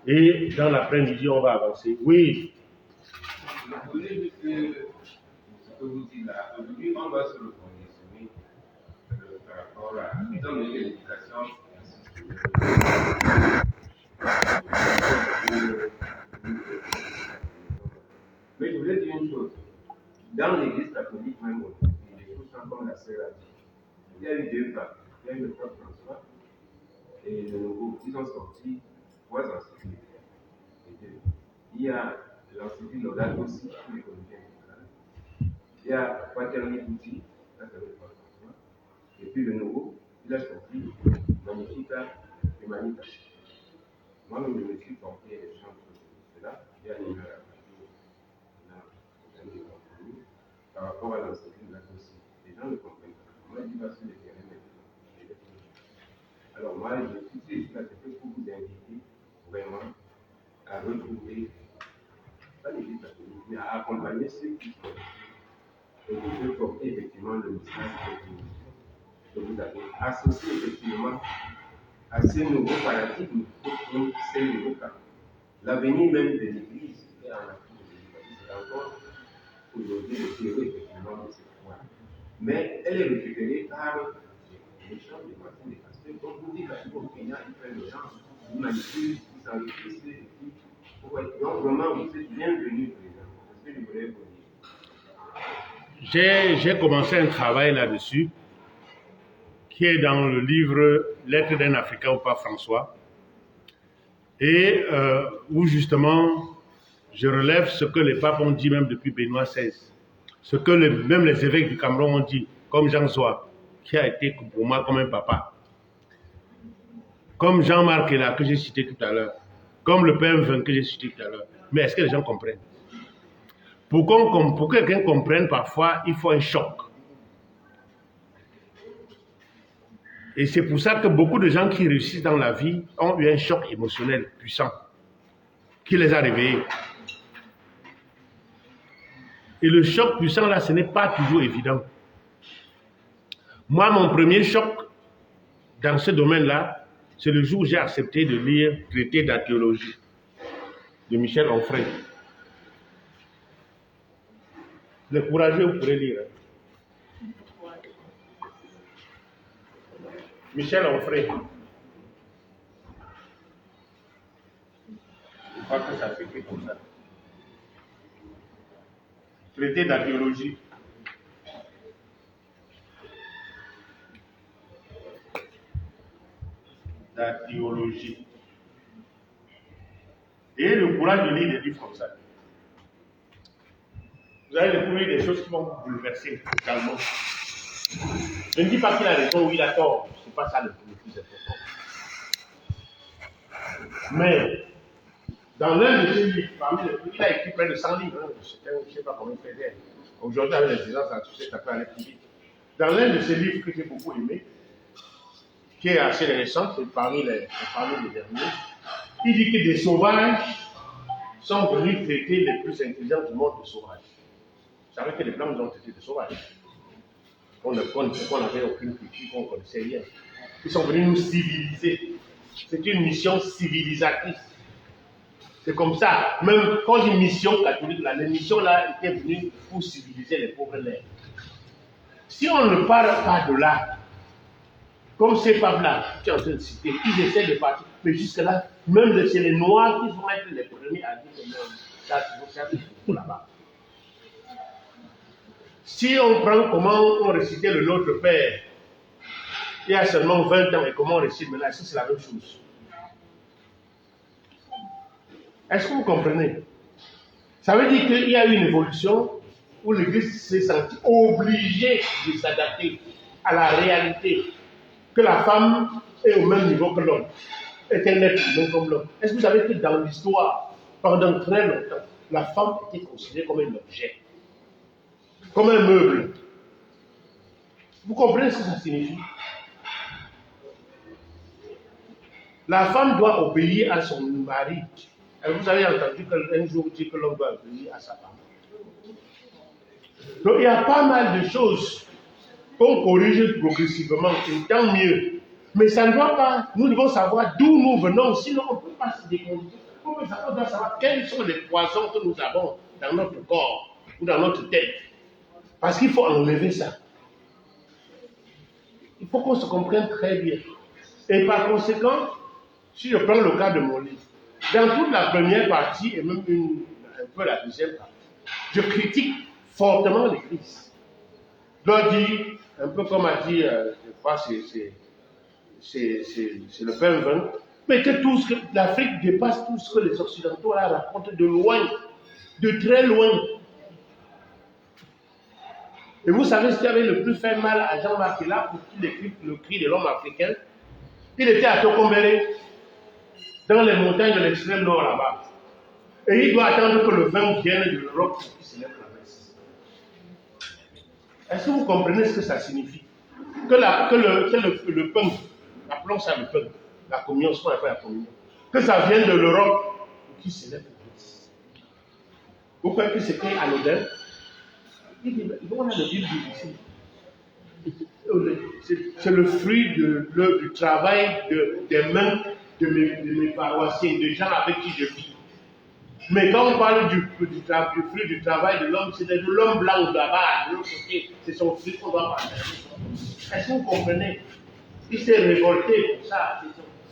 Et dans l'après-midi, on va avancer. Oui.
Vous voulez dire que ce que vous dites là, aujourd'hui, on va se le conditionner par rapport à étant donné que l'éducation mais je voulais dire une chose. Dans l'église catholique, même, il y a des choses comme la sœur a dit. Il y a eu 2 papes. Il y a eu le pape François et le nouveau. Ils ont sorti 3 encycliques. Il y a l'encyclique Laudato Si, tous les comédiens. Il y a Fratelli Tutti, ça c'est le pape François. Et puis le nouveau, il a sorti Magnificat Humanitas. Moi-même, je me suis porté les chants de cela. Il y a une heure par rapport à l'encyclique Laudato Si. Les gens ne comprennent pas. Moi, je dis pas sur les terrains maintenant. Alors moi, je suis ici pour vous inviter vraiment à retrouver, pas l'église catholique, mais à accompagner ceux qui sont et vous pouvez porter effectivement le message que vous avez associé effectivement à ces nouveaux paradigmes pour ces nouveaux cas. L'avenir même de l'Église est en Afrique de l'Église. C'est encore aujourd'hui le théorie effectivement de cette foi. Mais elle est récupérée par les gens de Martin de Castel. Donc vous dites qu'au Kenya, il fait le genre, il manipule, il s'enrichisse, et puis. Donc vraiment, vous êtes bienvenus, président. C'est ce que je voulais vous dire.
J'ai commencé un travail là-dessus, qui est dans le livre Lettres d'un Africain au pape François, et où justement je relève ce que les papes ont dit même depuis Benoît XVI, ce que même les évêques du Cameroun ont dit, comme Jean Zoa, qui a été pour moi comme un papa, comme Jean-Marc Ella que j'ai cité tout à l'heure, comme le père Vin que j'ai cité tout à l'heure. Mais est-ce que les gens comprennent? Pour que quelqu'un comprenne, parfois, il faut un choc. Et c'est pour ça que beaucoup de gens qui réussissent dans la vie ont eu un choc émotionnel puissant qui les a réveillés. Et le choc puissant, là, ce n'est pas toujours évident. Moi, mon premier choc dans ce domaine-là, c'est le jour où j'ai accepté de lire Traité d'archéologie de Michel Onfray. Les courageux, vous pourrez lire. Michel Onfray. Je crois que ça s'écrit comme ça. Traité d'archéologie. D'archéologie. Et le courage de lire des livres comme ça. Vous allez découvrir des choses qui vont vous bouleverser totalement. Je ne dis pas qu'il a raison ou il a tort. Ce n'est pas ça le plus important. Mais, dans l'un de ses livres, il a écrit près de 100 livres. Hein, je ne sais pas comment il faisait. Aujourd'hui, avec les gens, ça peut aller plus vite. Dans l'un de ses livres que j'ai beaucoup aimé, qui est assez récent, c'est parmi les derniers, il dit que des sauvages sont venus traiter les plus intelligents du monde de sauvages. Vous savez que les Blancs ont été des sauvages. On n'avait aucune culture, on ne connaissait rien. Ils sont venus nous civiliser. C'est une mission civilisatrice. C'est comme ça. Même quand une mission catholique, là, les missions là étaient venues pour civiliser les pauvres lèvres. Si on ne parle pas de là, comme ces papes-là, tu es en train de citer, ils essaient de partir. Mais jusque-là, même c'est les Noirs qui vont être les premiers à dire que ça, c'est beaucoup là-bas. Si on prend comment on récitait le Notre Père, il y a seulement 20 ans, et comment on récite maintenant, c'est la même chose. Est-ce que vous comprenez? Ça veut dire qu'il y a eu une évolution où l'Église s'est sentie obligée de s'adapter à la réalité, que la femme est au même niveau que l'homme, est un être humain comme l'homme. Est-ce que vous savez que dans l'histoire, pendant très longtemps, la femme était considérée comme un objet, comme un meuble? Vous comprenez ce que ça signifie? La femme doit obéir à son mari. Vous avez entendu qu'un jour dit que l'homme doit obéir à sa femme. Donc il y a pas mal de choses qu'on corrige progressivement, et tant mieux. Mais ça ne doit pas, nous devons savoir d'où nous venons, sinon on ne peut pas se déconstruire. On doit savoir quels sont les poisons que nous avons dans notre corps ou dans notre tête. Parce qu'il faut enlever ça. Il faut qu'on se comprenne très bien. Et par conséquent, si je prends le cas de mon livre, dans toute la première partie, et même un peu la deuxième partie, je critique fortement l'Église. Je leur dis, un peu comme a dit, je crois, c'est le Père Vin, mais que l'Afrique dépasse tout ce que les Occidentaux là racontent de loin, de très loin. Et vous savez ce qui avait le plus fait mal à Jean-Marc là pour qu'il écrive le cri de l'homme africain? Il était à Tokombéré, dans les montagnes de l'extrême nord là-bas. Et il doit attendre que le vin vienne de l'Europe pour qu'il célèbre la messe. Est-ce que vous comprenez ce que ça signifie? Que le pain, appelons ça le pain, la communion, ce qu'on appelle la communion, que ça vienne de l'Europe pour qu'il célèbre la messe. Vous croyez que c'était anodin? Il dit, on a le Bible ici. C'est le fruit du travail des mains de mes paroissiens, des gens avec qui je vis. Mais quand on parle du fruit du travail de l'homme, c'est de l'homme blanc là-bas, de l'autre côté, c'est son fruit qu'on doit partager. Est-ce que vous comprenez? Il s'est révolté pour ça.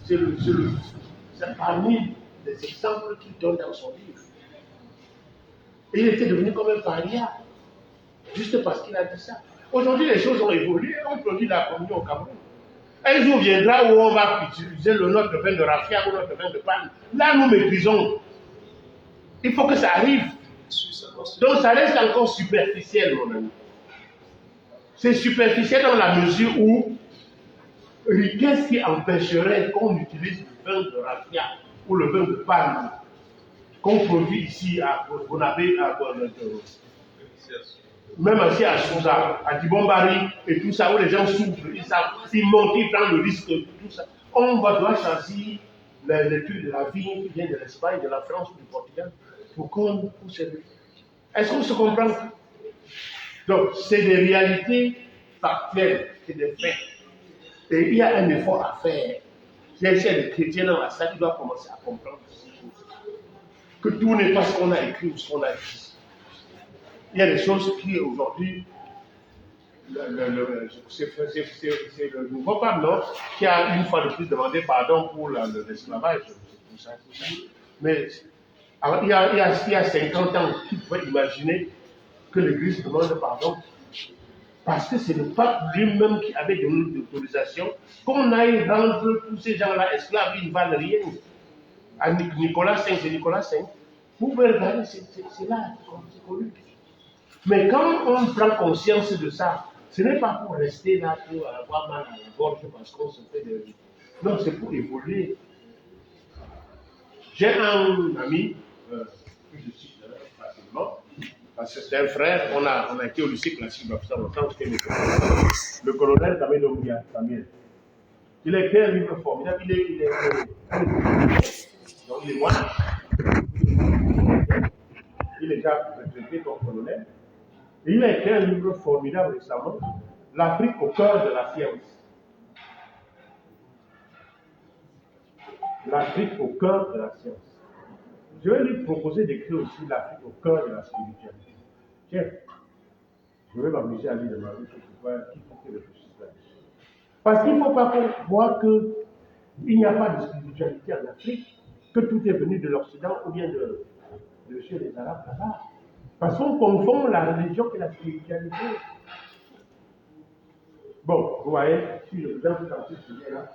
C'est parmi les exemples qu'il donne dans son livre. Et il était devenu comme un paria, juste parce qu'il a dit ça. Aujourd'hui, les choses ont évolué. On produit la communion au Cameroun. Un jour viendra où on va utiliser notre vin de raffia ou notre vin de palme. Là, nous méprisons. Il faut que ça arrive. Donc, ça reste encore superficiel, mon ami. C'est superficiel dans la mesure où qu'est-ce qui empêcherait qu'on utilise le vin de raffia ou le vin de palme qu'on produit ici, vous avez même ici à Souza, à Dibombari et tout ça, où les gens souffrent, ils montent, ils prennent le risque, tout ça. On va devoir choisir l'étude de la vigne qui vient de l'Espagne, de la France ou du Portugal pour qu'on s'aider. Est-ce qu'on se comprend? Donc, c'est des réalités factuelles, c'est des faits. Et il y a un effort à faire. C'est les chrétiens dans la salle qui doivent commencer à comprendre que tout n'est pas ce qu'on a écrit ou ce qu'on a dit. Il y a des choses qui aujourd'hui, c'est le nouveau pape, non, qui a une fois de plus demandé pardon pour l'esclavage, tout ça. Mais alors, il y a 50 ans, qui pouvait imaginer que l'Église demande pardon? Parce que c'est le pape lui-même qui avait donné l'autorisation qu'on aille rendre tous ces gens-là esclaves, ils ne valent rien. À Nicolas V, c'est Nicolas V. Vous pouvez regarder, c'est là, c'est connu. Mais quand on prend conscience de ça, ce n'est pas pour rester là, pour avoir mal à la gorge parce qu'on se fait de... Non, c'est pour évoluer. J'ai un ami, que je cite facilement, parce que c'est un frère, on a été au lycée classique ensemble, c'était le colonel Camilo Samuel. Il a écrit un livre formidable, il est donc il est moine. Il est déjà retraité comme colonel. Et il a écrit un livre formidable récemment, L'Afrique au cœur de la science. L'Afrique au cœur de la science. Je vais lui proposer d'écrire aussi l'Afrique au cœur de la spiritualité. Tiens, je vais m'amuser à lui demander qu'il faut qu'il réfléchisse là-dessus. Parce qu'il ne faut pas voir qu'il n'y a pas de spiritualité en Afrique, que tout est venu de l'Occident ou bien de chez les Arabes là-bas. Parce qu'on confond la religion et la spiritualité. Bon, vous voyez, si je vous invite dans ce sujet-là,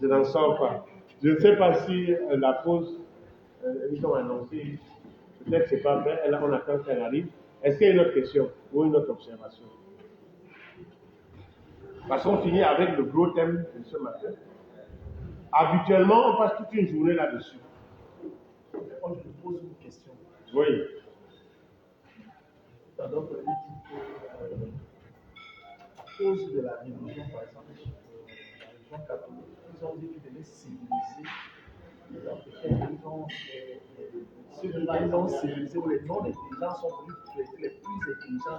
je n'en sors pas. Je ne sais pas si la pause, ils ont annoncé, peut-être que ce n'est pas vrai, on attend qu'elle arrive. Est-ce qu'il y a une autre question ou une autre observation? Parce qu'on finit avec le gros thème de ce matin. Habituellement, on passe toute une journée là-dessus.
Moi, je te pose une question.
Oui.
Donc, à cause de la religion, par exemple, la religion catholique, ils ont dit qu'ils devaient civiliser les Africains. Ceux-là, ils ont civilisé où les non-intelligents sont venus traiter les plus intelligents